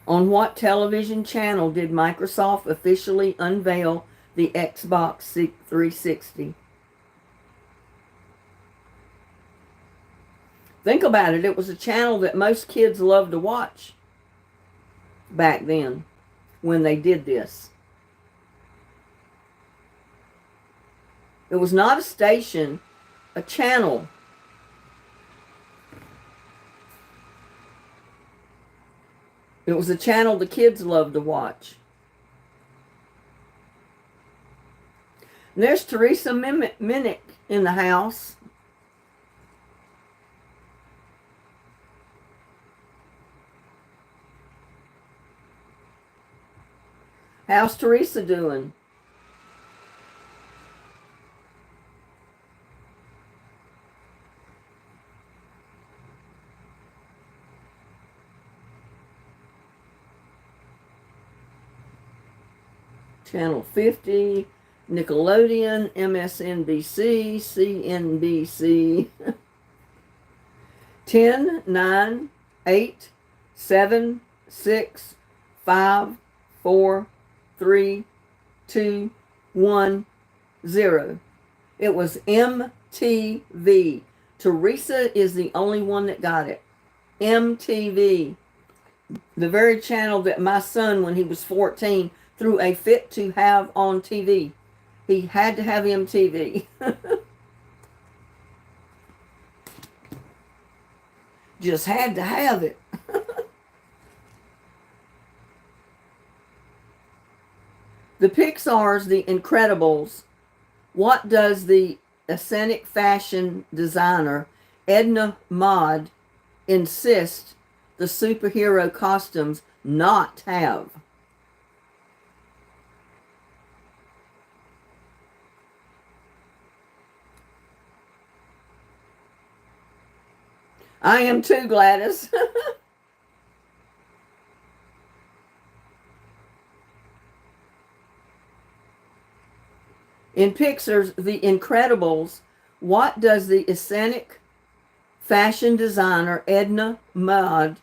On what television channel did Microsoft officially unveil the Xbox 360? Think about it. It was a channel that most kids loved to watch back then when they did this. It was not a station, a channel. It was a channel the kids loved to watch. And there's Teresa Minnick in the house. How's Teresa doing? Channel 50, Nickelodeon, MSNBC, CNBC. 10, 9, 8, 7, 6, 5, 4, 3, 2, 1, 0. It was MTV. Teresa is the only one that got it. MTV. The very channel that my son, when he was 14, threw a fit to have on TV. He had to have MTV. Just had to have it. The Pixar's The Incredibles. What does the eccentric fashion designer Edna Mode insist the superhero costumes not have? I am too, Gladys. In Pixar's The Incredibles, what does the eccentric fashion designer Edna Mode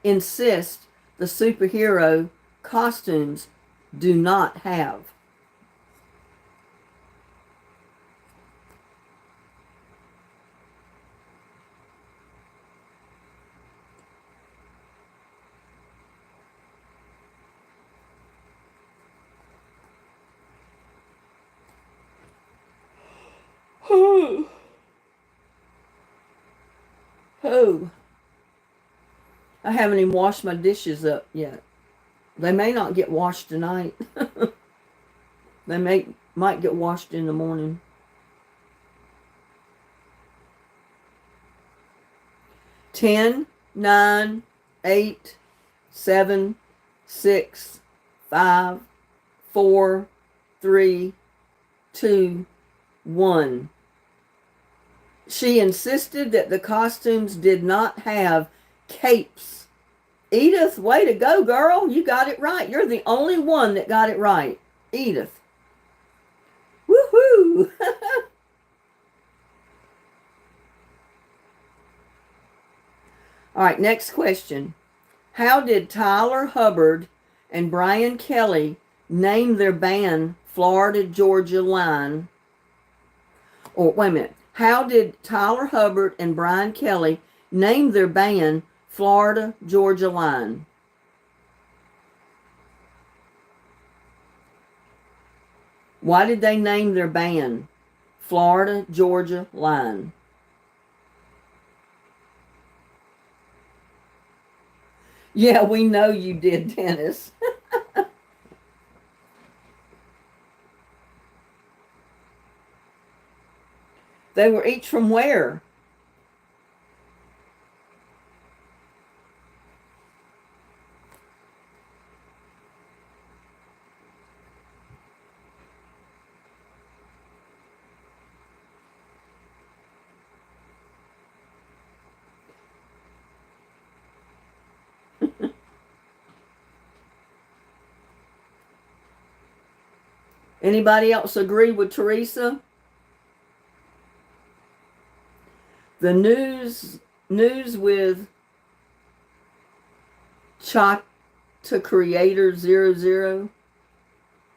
insist the superhero costumes do not have? Oh. Oh. I haven't even washed my dishes up yet. They may not get washed tonight. They might get washed in the morning. 10, 9, 8, 7, 6, 5, 4, 3, 2, 1. She insisted that the costumes did not have capes. Edith, way to go, girl. You got it right. You're the only one that got it right. Edith. Woohoo! All right, next question. How did Tyler Hubbard and Brian Kelly name their band Florida Georgia Line? Or wait a minute. How did Tyler Hubbard and Brian Kelly name their band Florida Georgia Line? Why did they name their band Florida Georgia Line? Yeah, we know you did, Dennis. They were each from where? Anybody else agree with Teresa? The news with Chata Creator 00.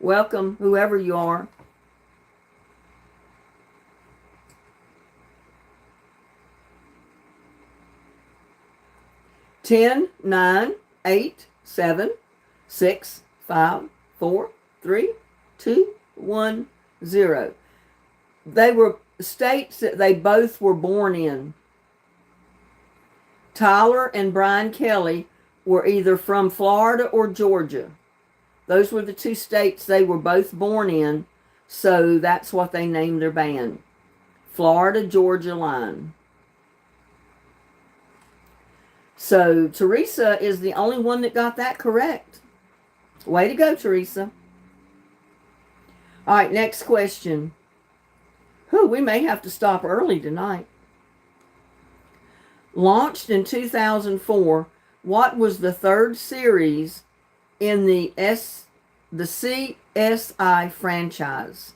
Welcome, whoever you are. Ten, 9, 8, 7, 6, 5, 4, 3, 2, 1, 0. They were states that they both were born in. Tyler and Brian Kelly were either from Florida or Georgia. Those were the two states they were both born in, so that's what they named their band. Florida Georgia Line. So Teresa is the only one that got that correct. Way to go, Teresa. All right, next question. We may have to stop early tonight. Launched in 2004, what was the third series in the CSI franchise?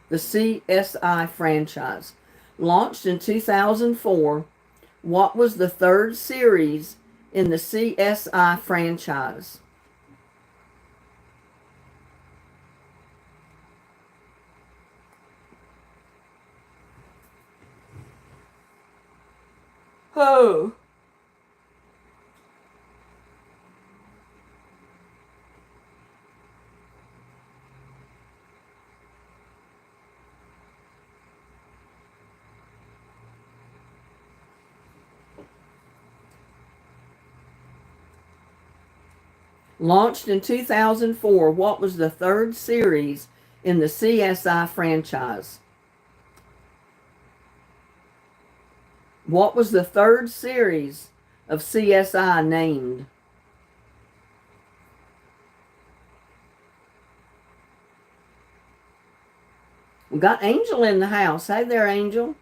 The CSI franchise. Launched in 2004, what was the third series in the CSI franchise? Oh. Launched in 2004, what was the third series in the CSI franchise? What was the third series of CSI named? We got Angel in the house. Hey there, Angel.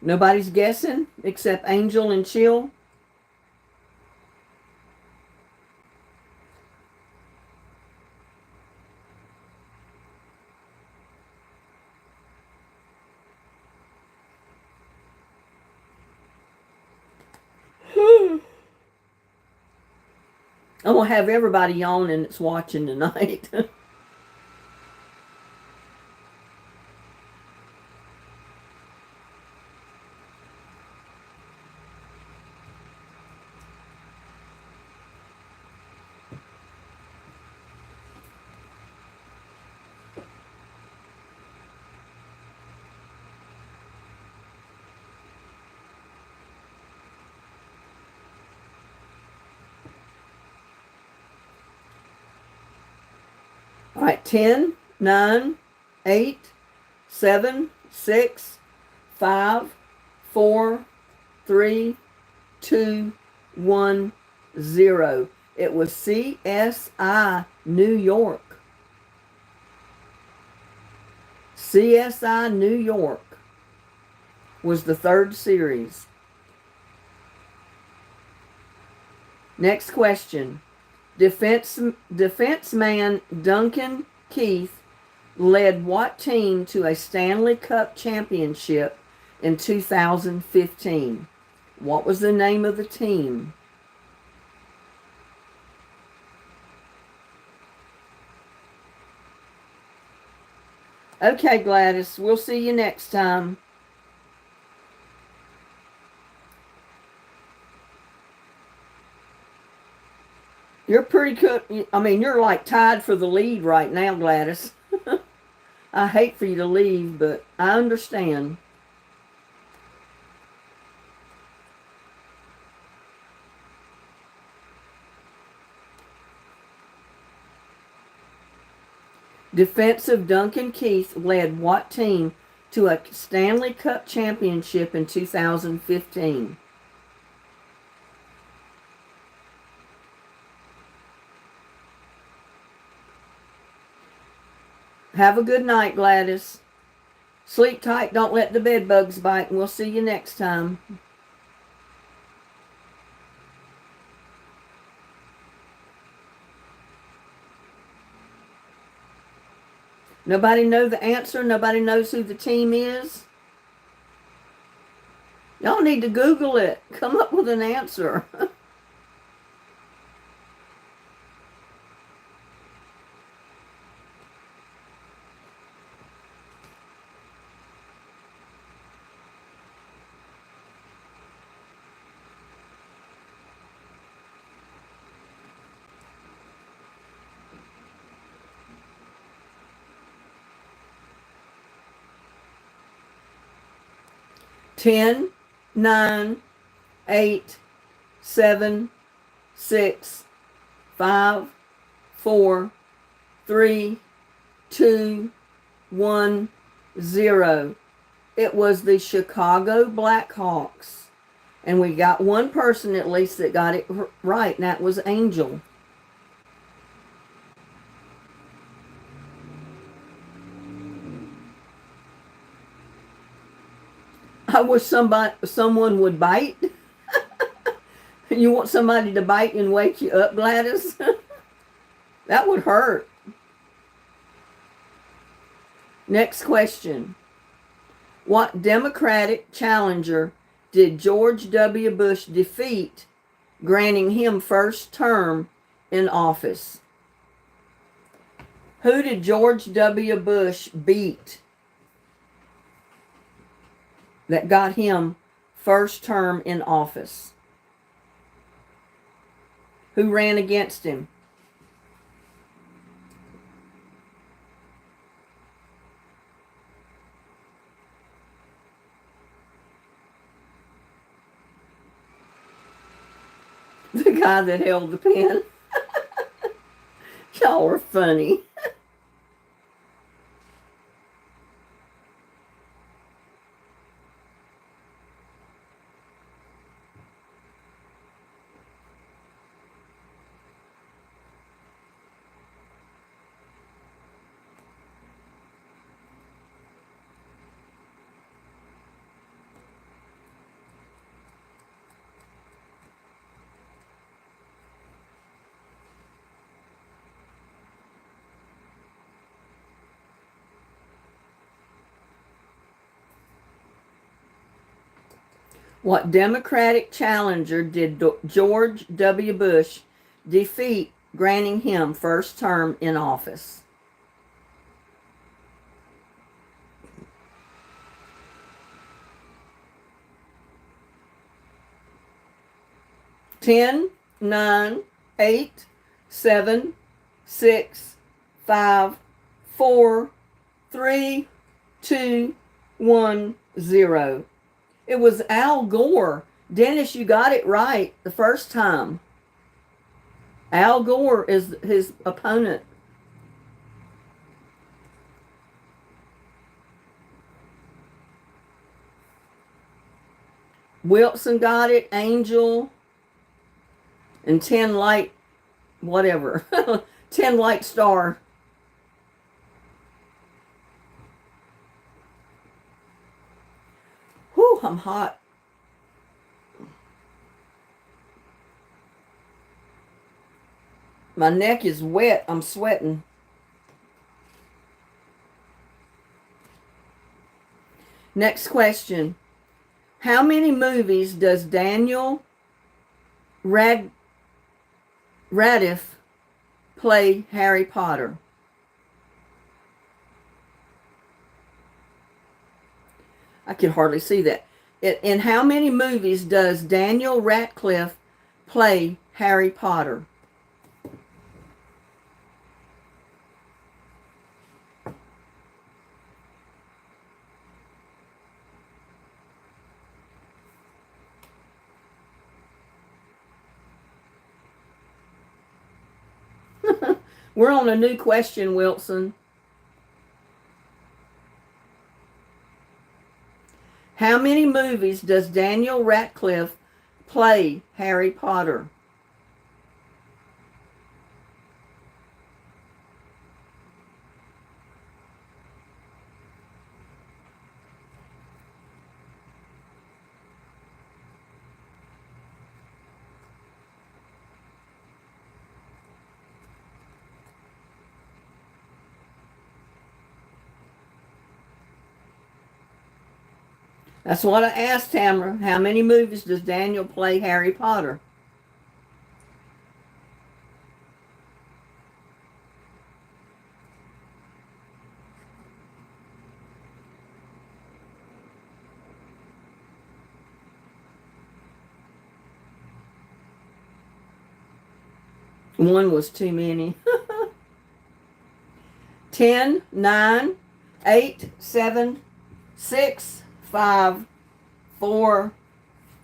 Nobody's guessing except Angel and Chill. I'm going to have everybody yawning that's watching tonight. All right, 10, 9, 8, 7, 6, 5, 4, 3, 2, 1, 0. It was CSI New York. CSI New York was the third series. Next question. Defenseman Duncan Keith led what team to a Stanley Cup championship in 2015? What was the name of the team? Okay, Gladys, we'll see you next time. You're pretty good. I mean, you're like tied for the lead right now, Gladys. I hate for you to leave, but I understand. Defensive Duncan Keith led what team to a Stanley Cup championship in 2015? Have a good night, Gladys. Sleep tight, don't let the bed bugs bite, and we'll see you next time. Nobody know the answer? Nobody knows who the team is? Y'all need to Google it. Come up with an answer. Ten, 9, 8, 7, 6, 5, 4, 3, 2, 1, 0. It was the Chicago Blackhawks. And we got one person at least that got it right, and that was Angel. I wish someone would bite. You want somebody to bite and wake you up, Gladys? That would hurt. Next question. What Democratic challenger did George W. Bush defeat, granting him first term in office? Who did George W. Bush beat that got him first term in office? Who ran against him? The guy that held the pen. Y'all are funny. What Democratic challenger did George W. Bush defeat, granting him first term in office? Ten, 9, 8, 7, 6, 5, 4, 3, 2, 1, 0. It was Al Gore. Dennis, you got it right the first time. Al Gore is his opponent. Wilson got it, Angel, and 10 light, whatever. 10 light star. Whew, I'm hot. My neck is wet. I'm sweating. Next question. How many movies does Daniel Radcliffe play Harry Potter? I can hardly see that. In how many movies does Daniel Radcliffe play Harry Potter? We're on a new question, Wilson. How many movies does Daniel Radcliffe play Harry Potter? That's what I asked Tamara. How many movies does Daniel play Harry Potter? One was too many. 10, 9, 8, 7, 6, 5, 4,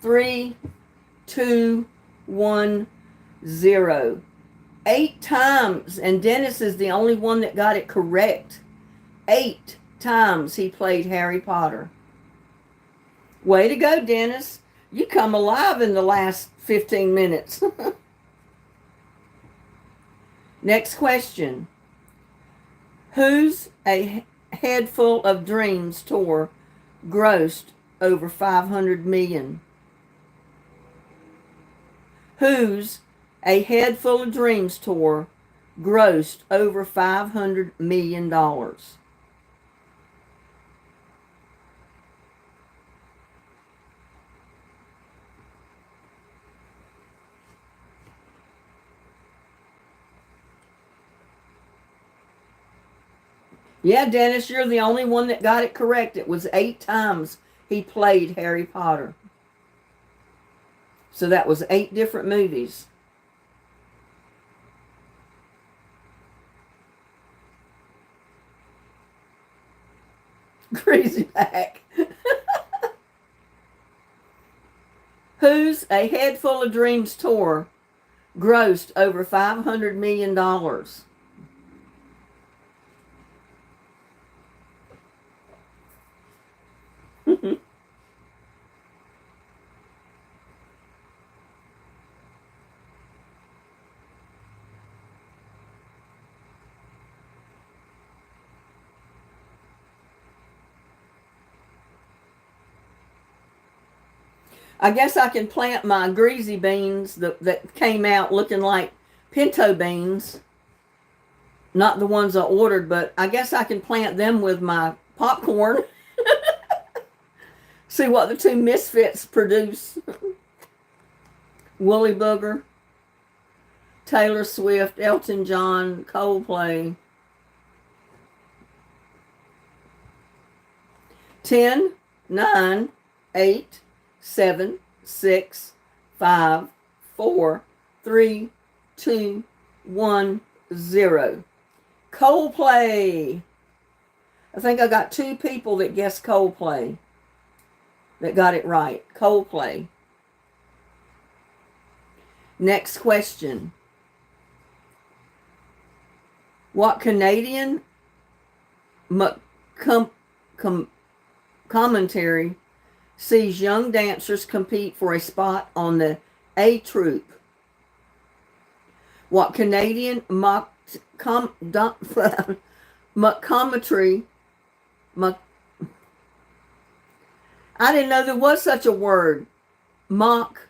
3, 2, 1, 0. 8 times, and Dennis is the only one that got it correct. 8 times he played Harry Potter. Way to go, Dennis. You come alive in the last 15 minutes. Next question. Whose A Head Full of Dreams tour grossed over 500 million? Whose A Head Full of Dreams tour grossed over $500 million? Yeah, Dennis, you're the only one that got it correct. It was 8 times he played Harry Potter. So that was 8 different movies. Crazy back. Whose A Head Full of Dreams tour grossed over $500 million. I guess I can plant my greasy beans that came out looking like pinto beans. Not the ones I ordered, but I guess I can plant them with my popcorn. See what the two misfits produce. Woolly Booger, Taylor Swift, Elton John, Coldplay. 10, 9, 8, 7, 6, 5, 4, 3, 2, 1, 0. Coldplay. I think I got 2 people that guessed Coldplay that got it right. Coldplay. Next question. What Canadian commentary sees young dancers compete for a spot on the A Troupe? What Canadian I didn't know there was such a word. Mock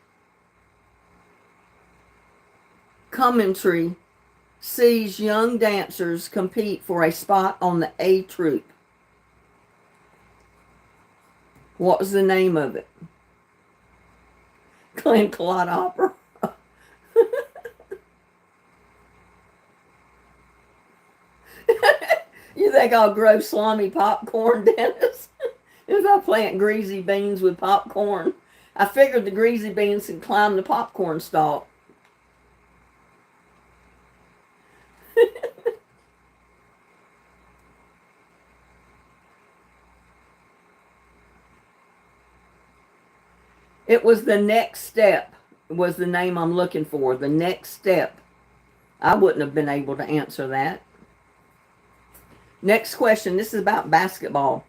commentary sees young dancers compete for a spot on the A Troupe. What was the name of it? Glenn Clod Opera. You think I'll grow salami popcorn, Dennis? If I plant greasy beans with popcorn. I figured the greasy beans could climb the popcorn stalk. It was The Next Step was the name I'm looking for. The Next Step. I wouldn't have been able to answer that. Next question. This is about basketball.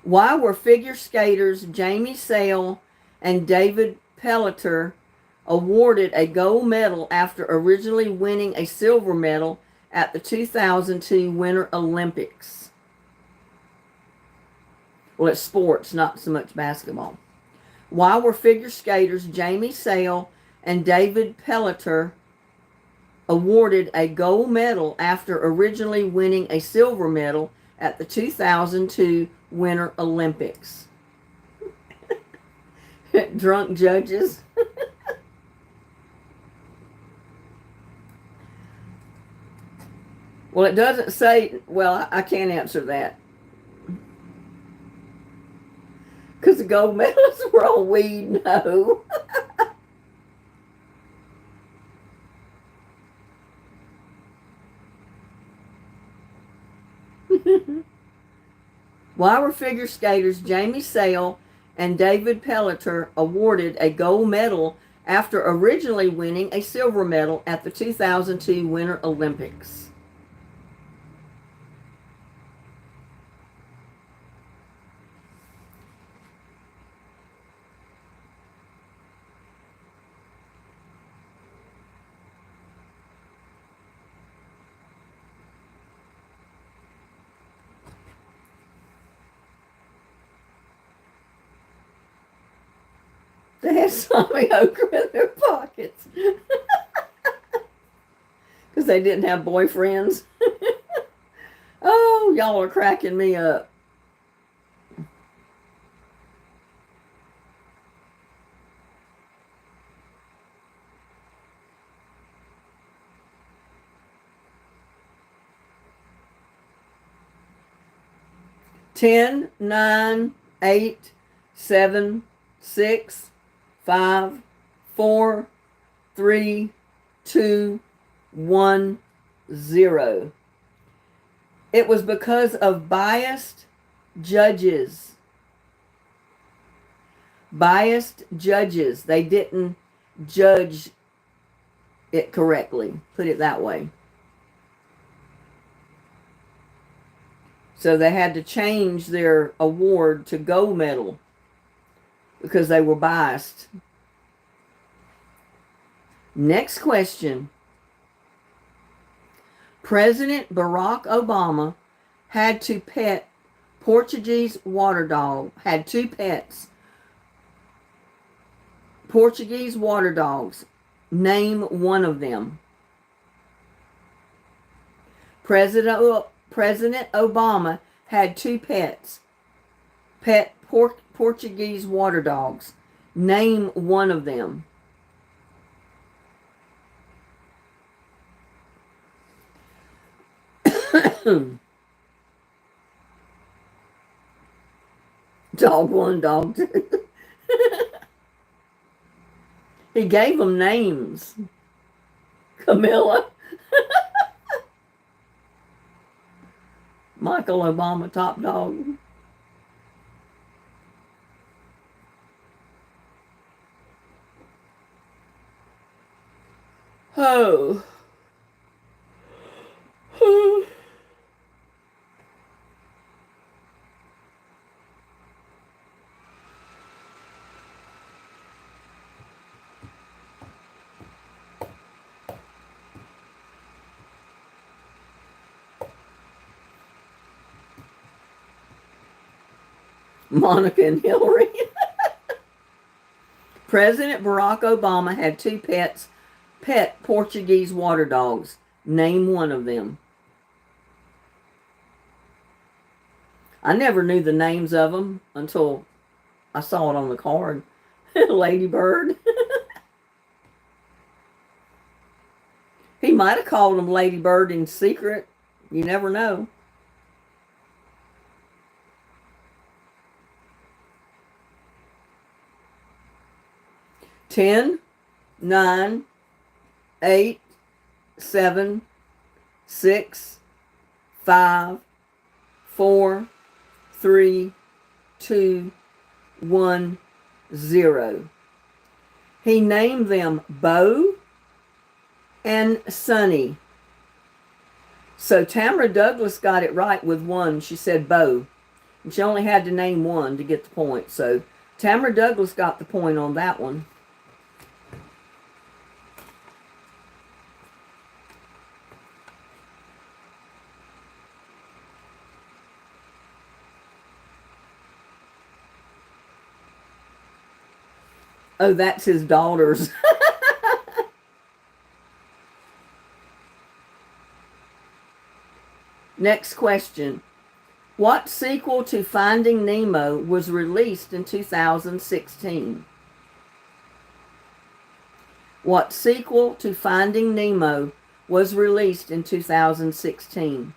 Why were figure skaters Jamie Sale and David Pelletier awarded a gold medal after originally winning a silver medal at the 2002 Winter Olympics? Well, it's sports, not so much basketball. Why were figure skaters Jamie Sale and David Pelletier awarded a gold medal after originally winning a silver medal at the 2002 Winter Olympics? Drunk judges. Well, it doesn't say, well, I can't answer that. Because the gold medals were on weed, no. Why were figure skaters Jamie Sale and David Pelletier awarded a gold medal after originally winning a silver medal at the 2002 Winter Olympics? They had salami okra in their pockets. Because they didn't have boyfriends. Oh, y'all are cracking me up. Ten, 9, 8, 7, 6, 5, 4, 3, 2, 1, 0. It was because of biased judges. Biased judges. They didn't judge it correctly. Put it that way. So they had to change their award to gold medal because they were biased. Next question. President Barack Obama had to pet Portuguese water dog, had two pets. Portuguese water dogs. Name one of them. President Obama had two pets. Portuguese water dogs. Name one of them. Dog one, dog two. He gave them names. Camilla. Michael Obama, top dog. Oh. Monica and Hillary. President Barack Obama had two pet Portuguese water dogs. Name one of them. I never knew the names of them until I saw it on the card. Ladybird. He might have called them Ladybird in secret. You never know. Ten, 9, 8, 7, 6, 5, 4, 3, 2, 1, 0. He named them Bo and Sunny. So Tamara Douglas got it right with one. She said Bo. And she only had to name one to get the point. So Tamara Douglas got the point on that one. Oh, that's his daughters. Next question. What sequel to Finding Nemo was released in 2016? What sequel to Finding Nemo was released in 2016?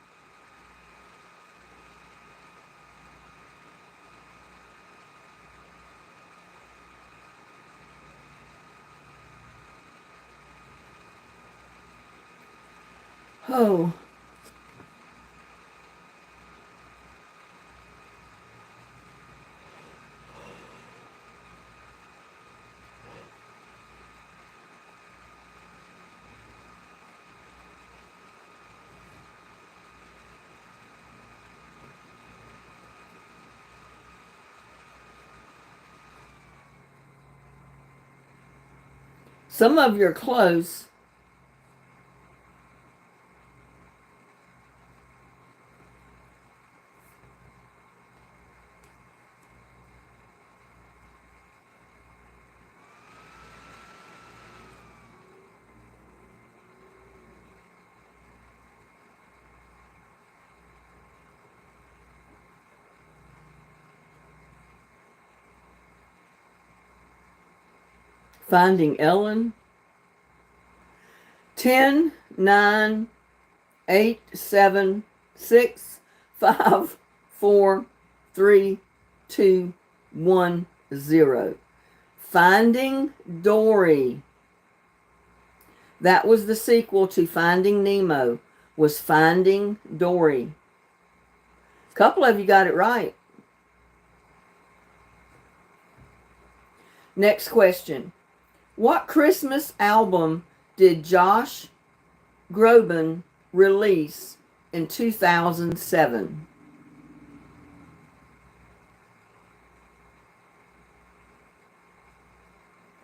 Oh. Some of you are close. Finding Ellen. 10, 9, 8, 7, 6, 5, 4, 3, 2, 1, 0. Finding Dory. That was the sequel to Finding Nemo, was Finding Dory. A couple of you got it right. Next question. What Christmas album did Josh Groban release in 2007?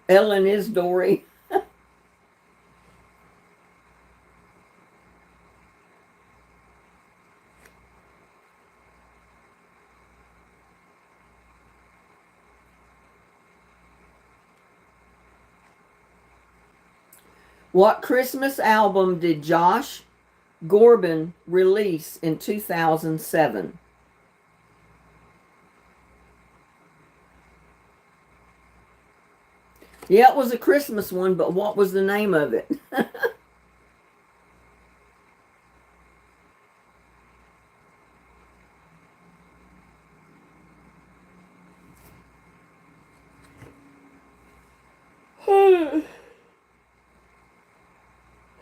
Ellen is Dory. What Christmas album did Josh Groban release in 2007? Yeah, it was a Christmas one, but what was the name of it?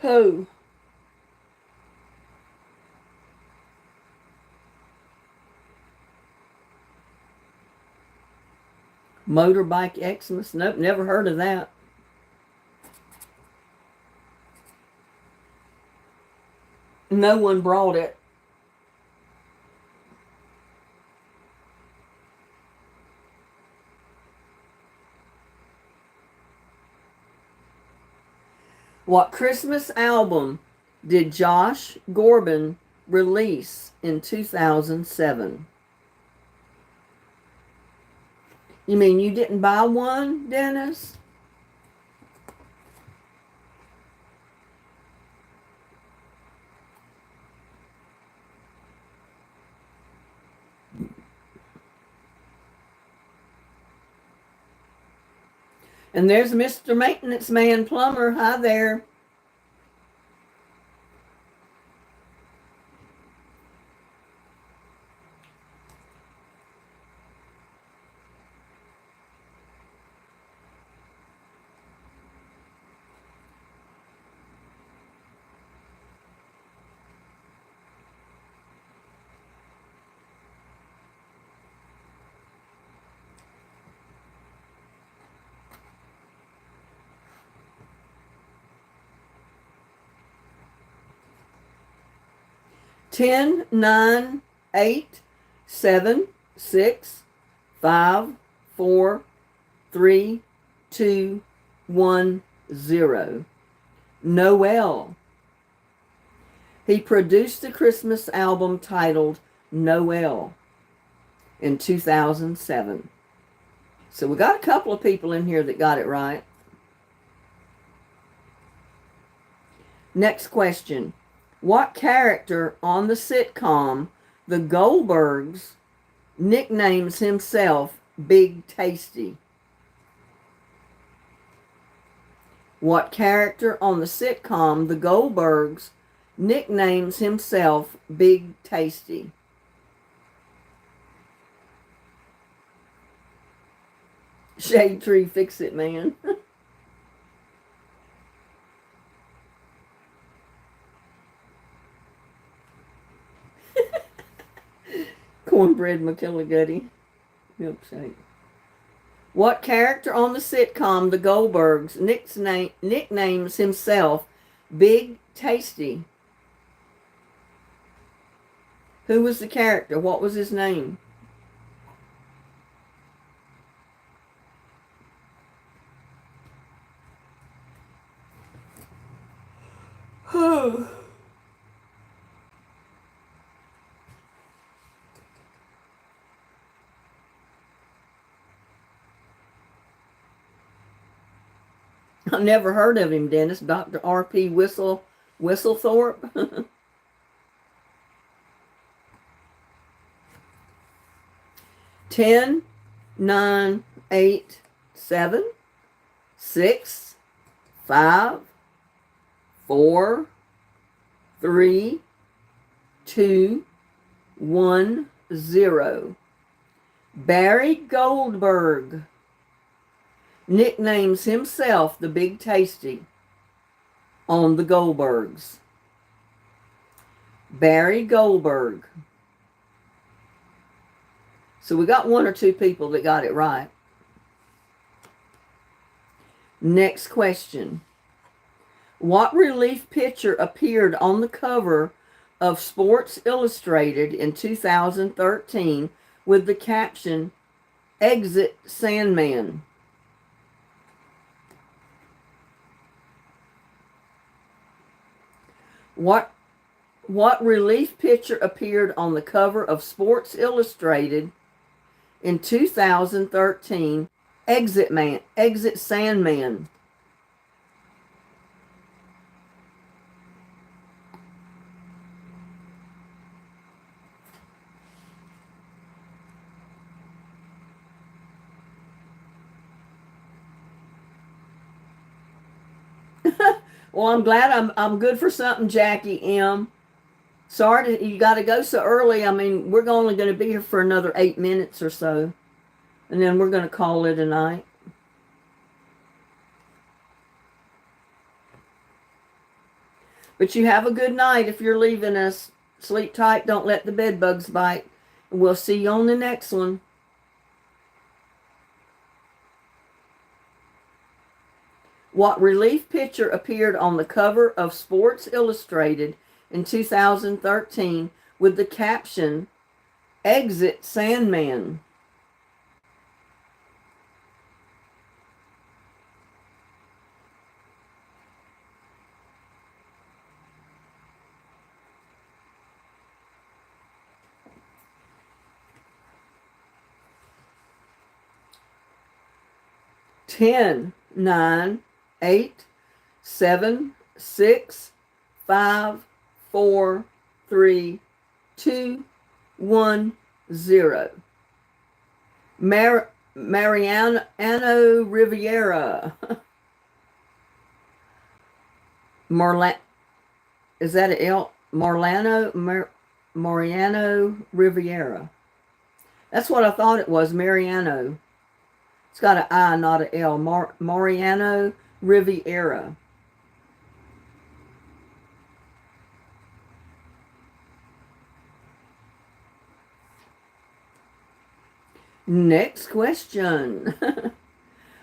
Who? Motorbike Xmas? Nope, never heard of that. No one brought it. What Christmas album did Josh Groban release in 2007? You mean you didn't buy one, Dennis? And there's Mr. Maintenance Man Plumber. Hi there. Ten, 9, 8, 7, 6, 5, 4, 3, 2, 1, 0. Noel. He produced the Christmas album titled Noel in 2007. So we got a couple of people in here that got it right. Next question. What character on the sitcom The Goldbergs nicknames himself Big Tasty? What character on the sitcom The Goldbergs nicknames himself Big Tasty? Shade Tree Fix-It Man. Cornbread McKilligutty. Milkshake. What character on the sitcom The Goldbergs nicknames himself Big Tasty? Who was the character? What was his name? I've never heard of him, Dennis. Dr. R.P. Whistlethorpe. 10, 9, 8, 7, 6, 5, 4, 3, 2, 1, 0. Barry Goldberg nicknames himself the Big Tasty on the Goldbergs. Barry Goldberg. So we got one or two people that got it right. Next question. What relief picture appeared on the cover of Sports Illustrated in 2013 with the caption, "Exit Sandman"? What relief picture appeared on the cover of Sports Illustrated in 2013? Exit Sandman. Well, I'm glad I'm good for something, Jackie M. Sorry you got to go so early. I mean, we're only going to be here for another 8 minutes or so, and then we're going to call it a night. But you have a good night if you're leaving us. Sleep tight. Don't let the bed bugs bite. And we'll see you on the next one. What relief picture appeared on the cover of Sports Illustrated in 2013 with the caption, "Exit Sandman"? Ten, 9, 8, 7, 6, 5, 4, 3, 2, 1, 0. Mariano Riviera. Is that an L? Mariano Riviera. That's what I thought it was, Mariano. It's got an I, not an L. Mariano Riviera. Next question.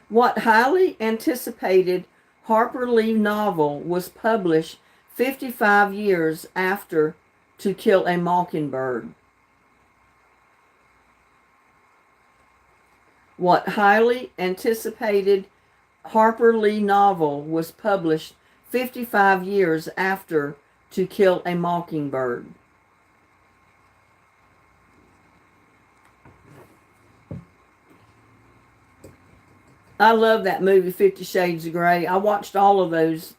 What highly anticipated Harper Lee novel was published 55 years after To Kill a Mockingbird? What highly anticipated Harper Lee novel was published 55 years after To Kill a Mockingbird? I love that movie, 50 Shades of Grey. I watched all of those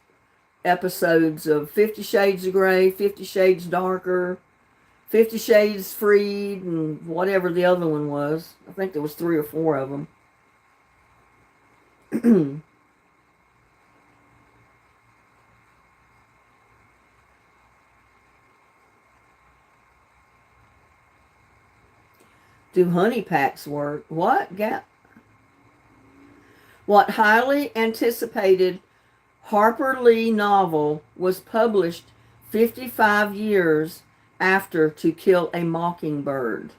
episodes of 50 Shades of Grey, 50 Shades Darker, 50 Shades Freed, and whatever the other one was. I think there was 3 or 4 of them. Do honey packs work? What? What highly anticipated Harper Lee novel was published 55 years after To Kill a Mockingbird?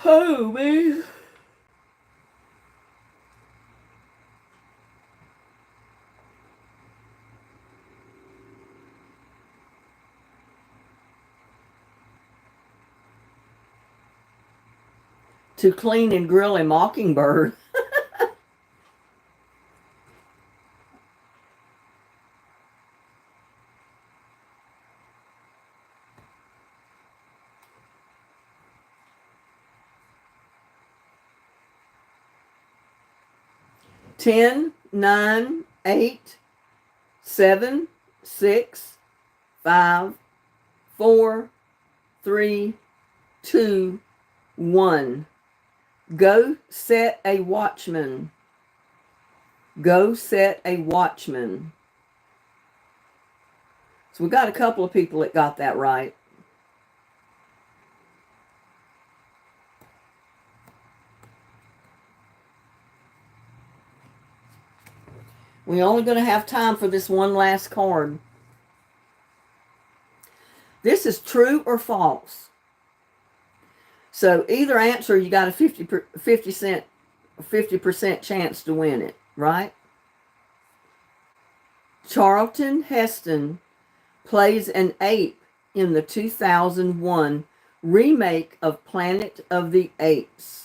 Oh, man. To clean and grill a mockingbird. Ten, 9, 8, 7, 6, 5, 4, 3, 2, 1. Go set a watchman. Go set a watchman. So we got a couple of people that got that right. We're only going to have time for this one last card. This is true or false. So either answer, you got a 50% chance to win it, right? Charlton Heston plays an ape in the 2001 remake of Planet of the Apes.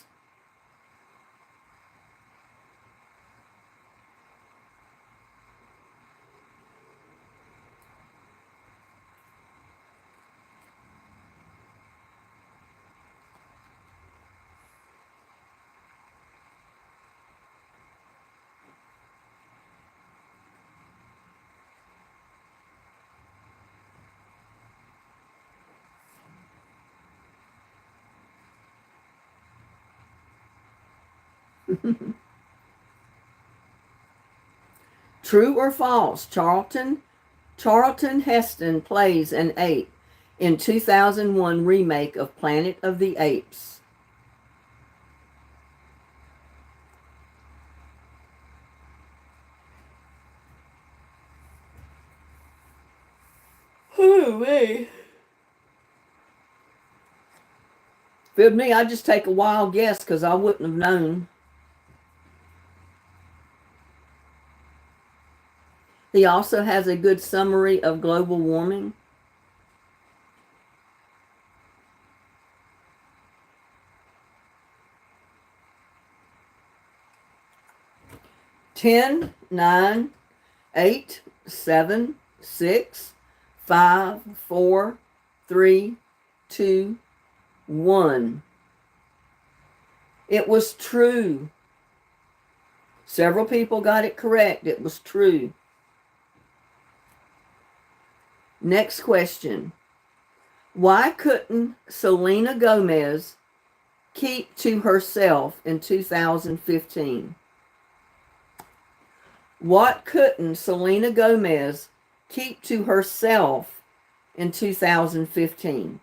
True or false? Charlton Heston plays an ape in 2001 remake of Planet of the Apes. Hoo-wee. If it was me, I'd just take a wild guess because I wouldn't have known. He also has a good summary of global warming. Ten, 9, 8, 7, 6, 5, 4, 3, 2, 1. It was true. Several people got it correct. It was true. Next question. Why couldn't Selena Gomez keep to herself in 2015? What couldn't Selena Gomez keep to herself in 2015?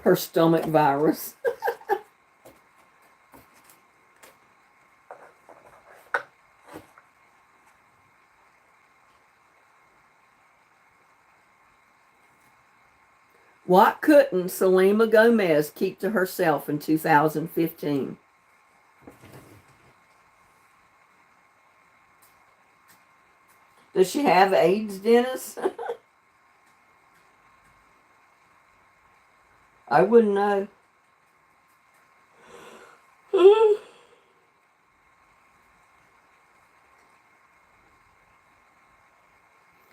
Her stomach virus. What couldn't Selena Gomez keep to herself in 2015? Does she have AIDS, Dennis? I wouldn't know.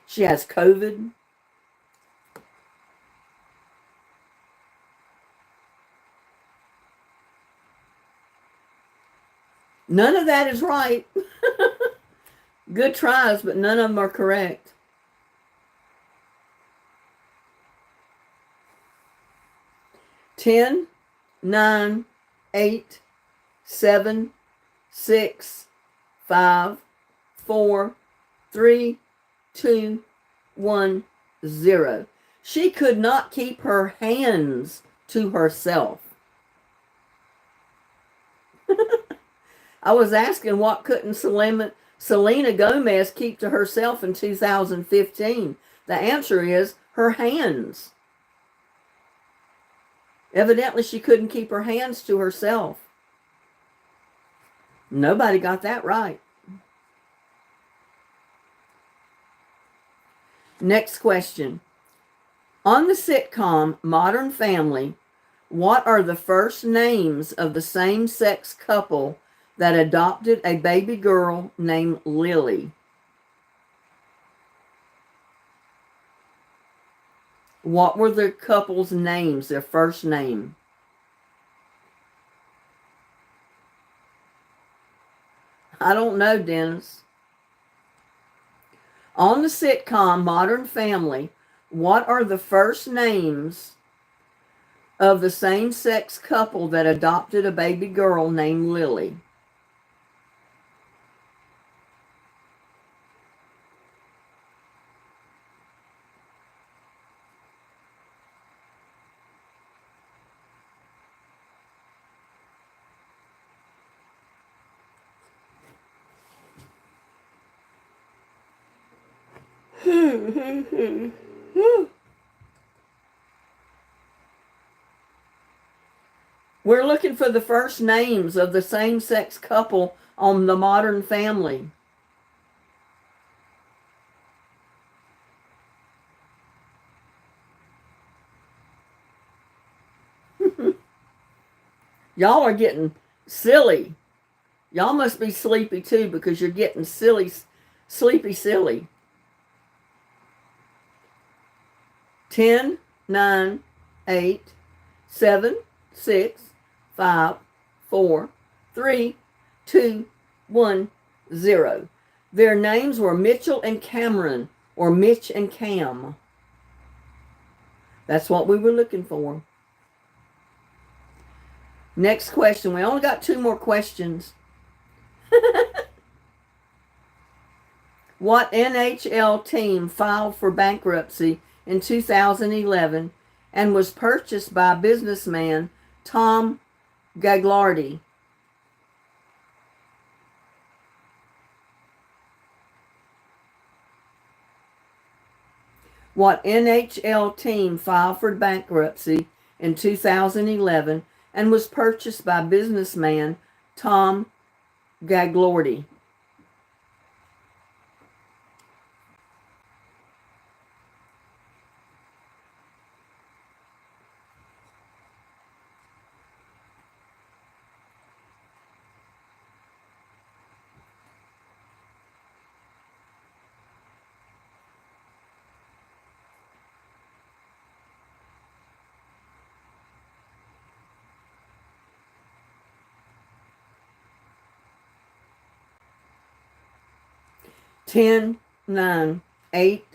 She has COVID. None of that is right. Good tries, but none of them are correct. Ten, 9, 8, 7, 6, 5, 4, 3, 2, 1, 0. She could not keep her hands to herself. I was asking what couldn't Selena Gomez keep to herself in 2015. The answer is her hands. Evidently, she couldn't keep her hands to herself. Nobody got that right. Next question. On the sitcom Modern Family, what are the first names of the same-sex couple that adopted a baby girl named Lily? What were the couple's names, their first name? I don't know, Dennis. On the sitcom Modern Family, what are the first names of the same-sex couple that adopted a baby girl named Lily? We're looking for the first names of the same-sex couple on the Modern Family. Y'all are getting silly. Y'all must be sleepy too, because you're getting silly. 10, 9, 8, 7, 6, 5, 4, 3, 2, 1, 0. Their names were Mitchell and Cameron, or Mitch and Cam. That's what we were looking for. Next question. We only got 2 more questions. What NHL team filed for bankruptcy in 2011 and was purchased by businessman Tom Gagliardi? What NHL team filed for bankruptcy in 2011 and was purchased by businessman Tom Gagliardi? Ten, 9, 8,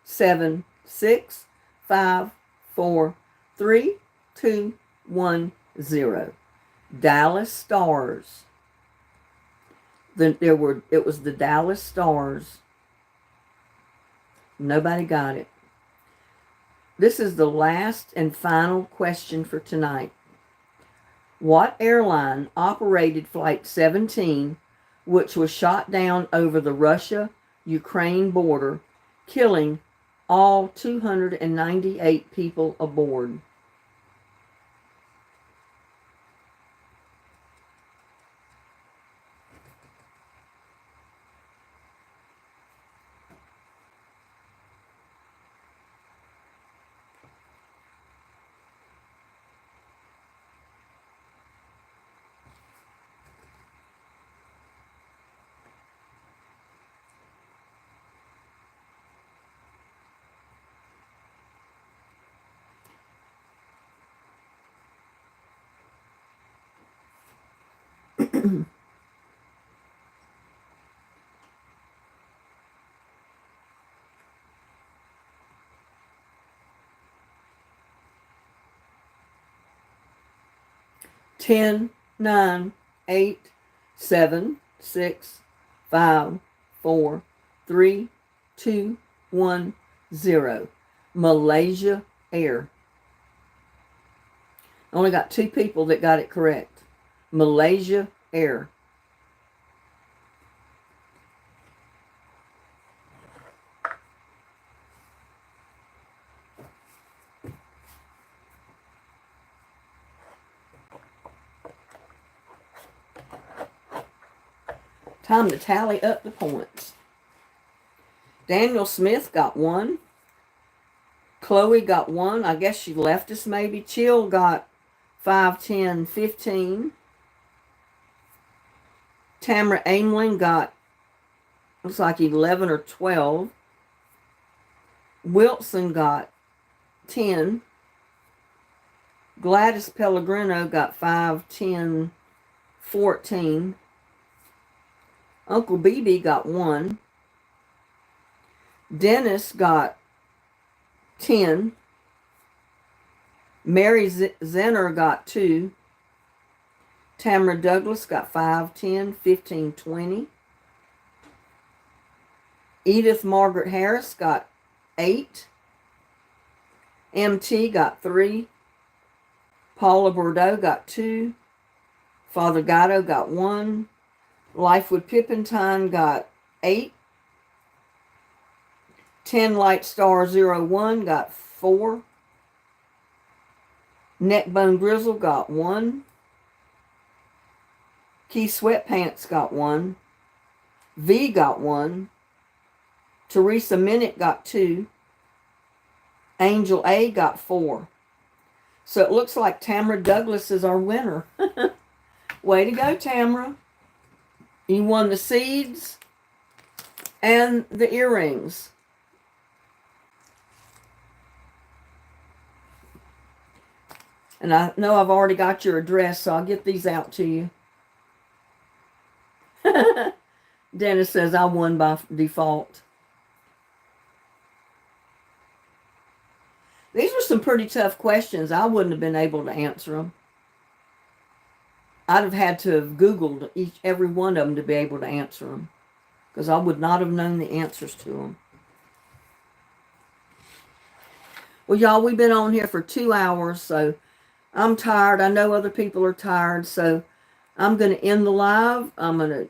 7, 6, 5, 4, 3, 2, 1, 0. Dallas Stars. It was the Dallas Stars. Nobody got it. This is the last and final question for tonight. What airline operated Flight 17, which was shot down over the Russia-Ukraine border, killing all 298 people aboard? Ten, 9, 8, 7, 6, 5, 4, 3, 2, 1, 0. Malaysia Air. I only got 2 people that got it correct. Malaysia Air. Time to tally up the points. Daniel Smith got 1. Chloe got 1. I guess she left us maybe. Chill got 5, 10, 15. Tamara Amelin got, looks like 11 or 12. Wilson got 10. Gladys Pellegrino got 5, 10, 14. Uncle BB got 1. Dennis got 10. Mary Zenner got 2. Tamara Douglas got 5, 10, 15, 20. Edith Margaret Harris got 8. MT got 3. Paula Bordeaux got 2. Father Gatto got 1. Lifewood Pippentine got 8. 10 Light Star 01 got 4. Neckbone Grizzle got 1. Key Sweatpants got 1. V got 1. Teresa Minnick got 2. Angel A got 4. So it looks like Tamara Douglas is our winner. Way to go, Tamara. You won the seeds and the earrings. And I know I've already got your address, so I'll get these out to you. Dennis says I won by default. These were some pretty tough questions. I wouldn't have been able to answer them. I'd have had to have Googled every one of them to be able to answer them, because I would not have known the answers to them. Well, y'all, we've been on here for 2 hours, so I'm tired. I know other people are tired, so I'm going to end the live. I'm going to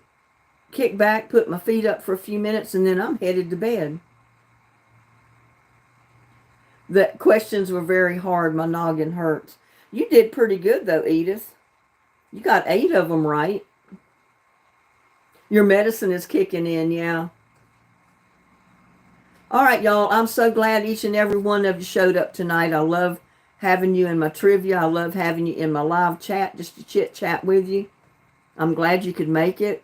kick back, put my feet up for a few minutes, and then I'm headed to bed. The questions were very hard. My noggin hurts. You did pretty good, though, Edith. You got 8 of them right. Your medicine is kicking in, yeah. All right, y'all. I'm so glad each and every one of you showed up tonight. I love having you in my trivia. I love having you in my live chat just to chit-chat with you. I'm glad you could make it.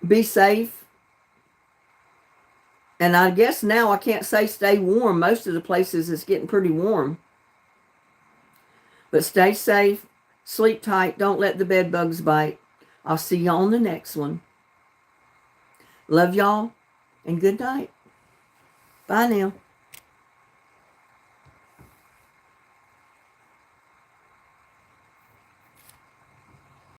Be safe. And I guess now I can't say stay warm. Most of the places it's getting pretty warm. But stay safe. Sleep tight. Don't let the bed bugs bite. I'll see you on the next one. Love y'all and good night. Bye now.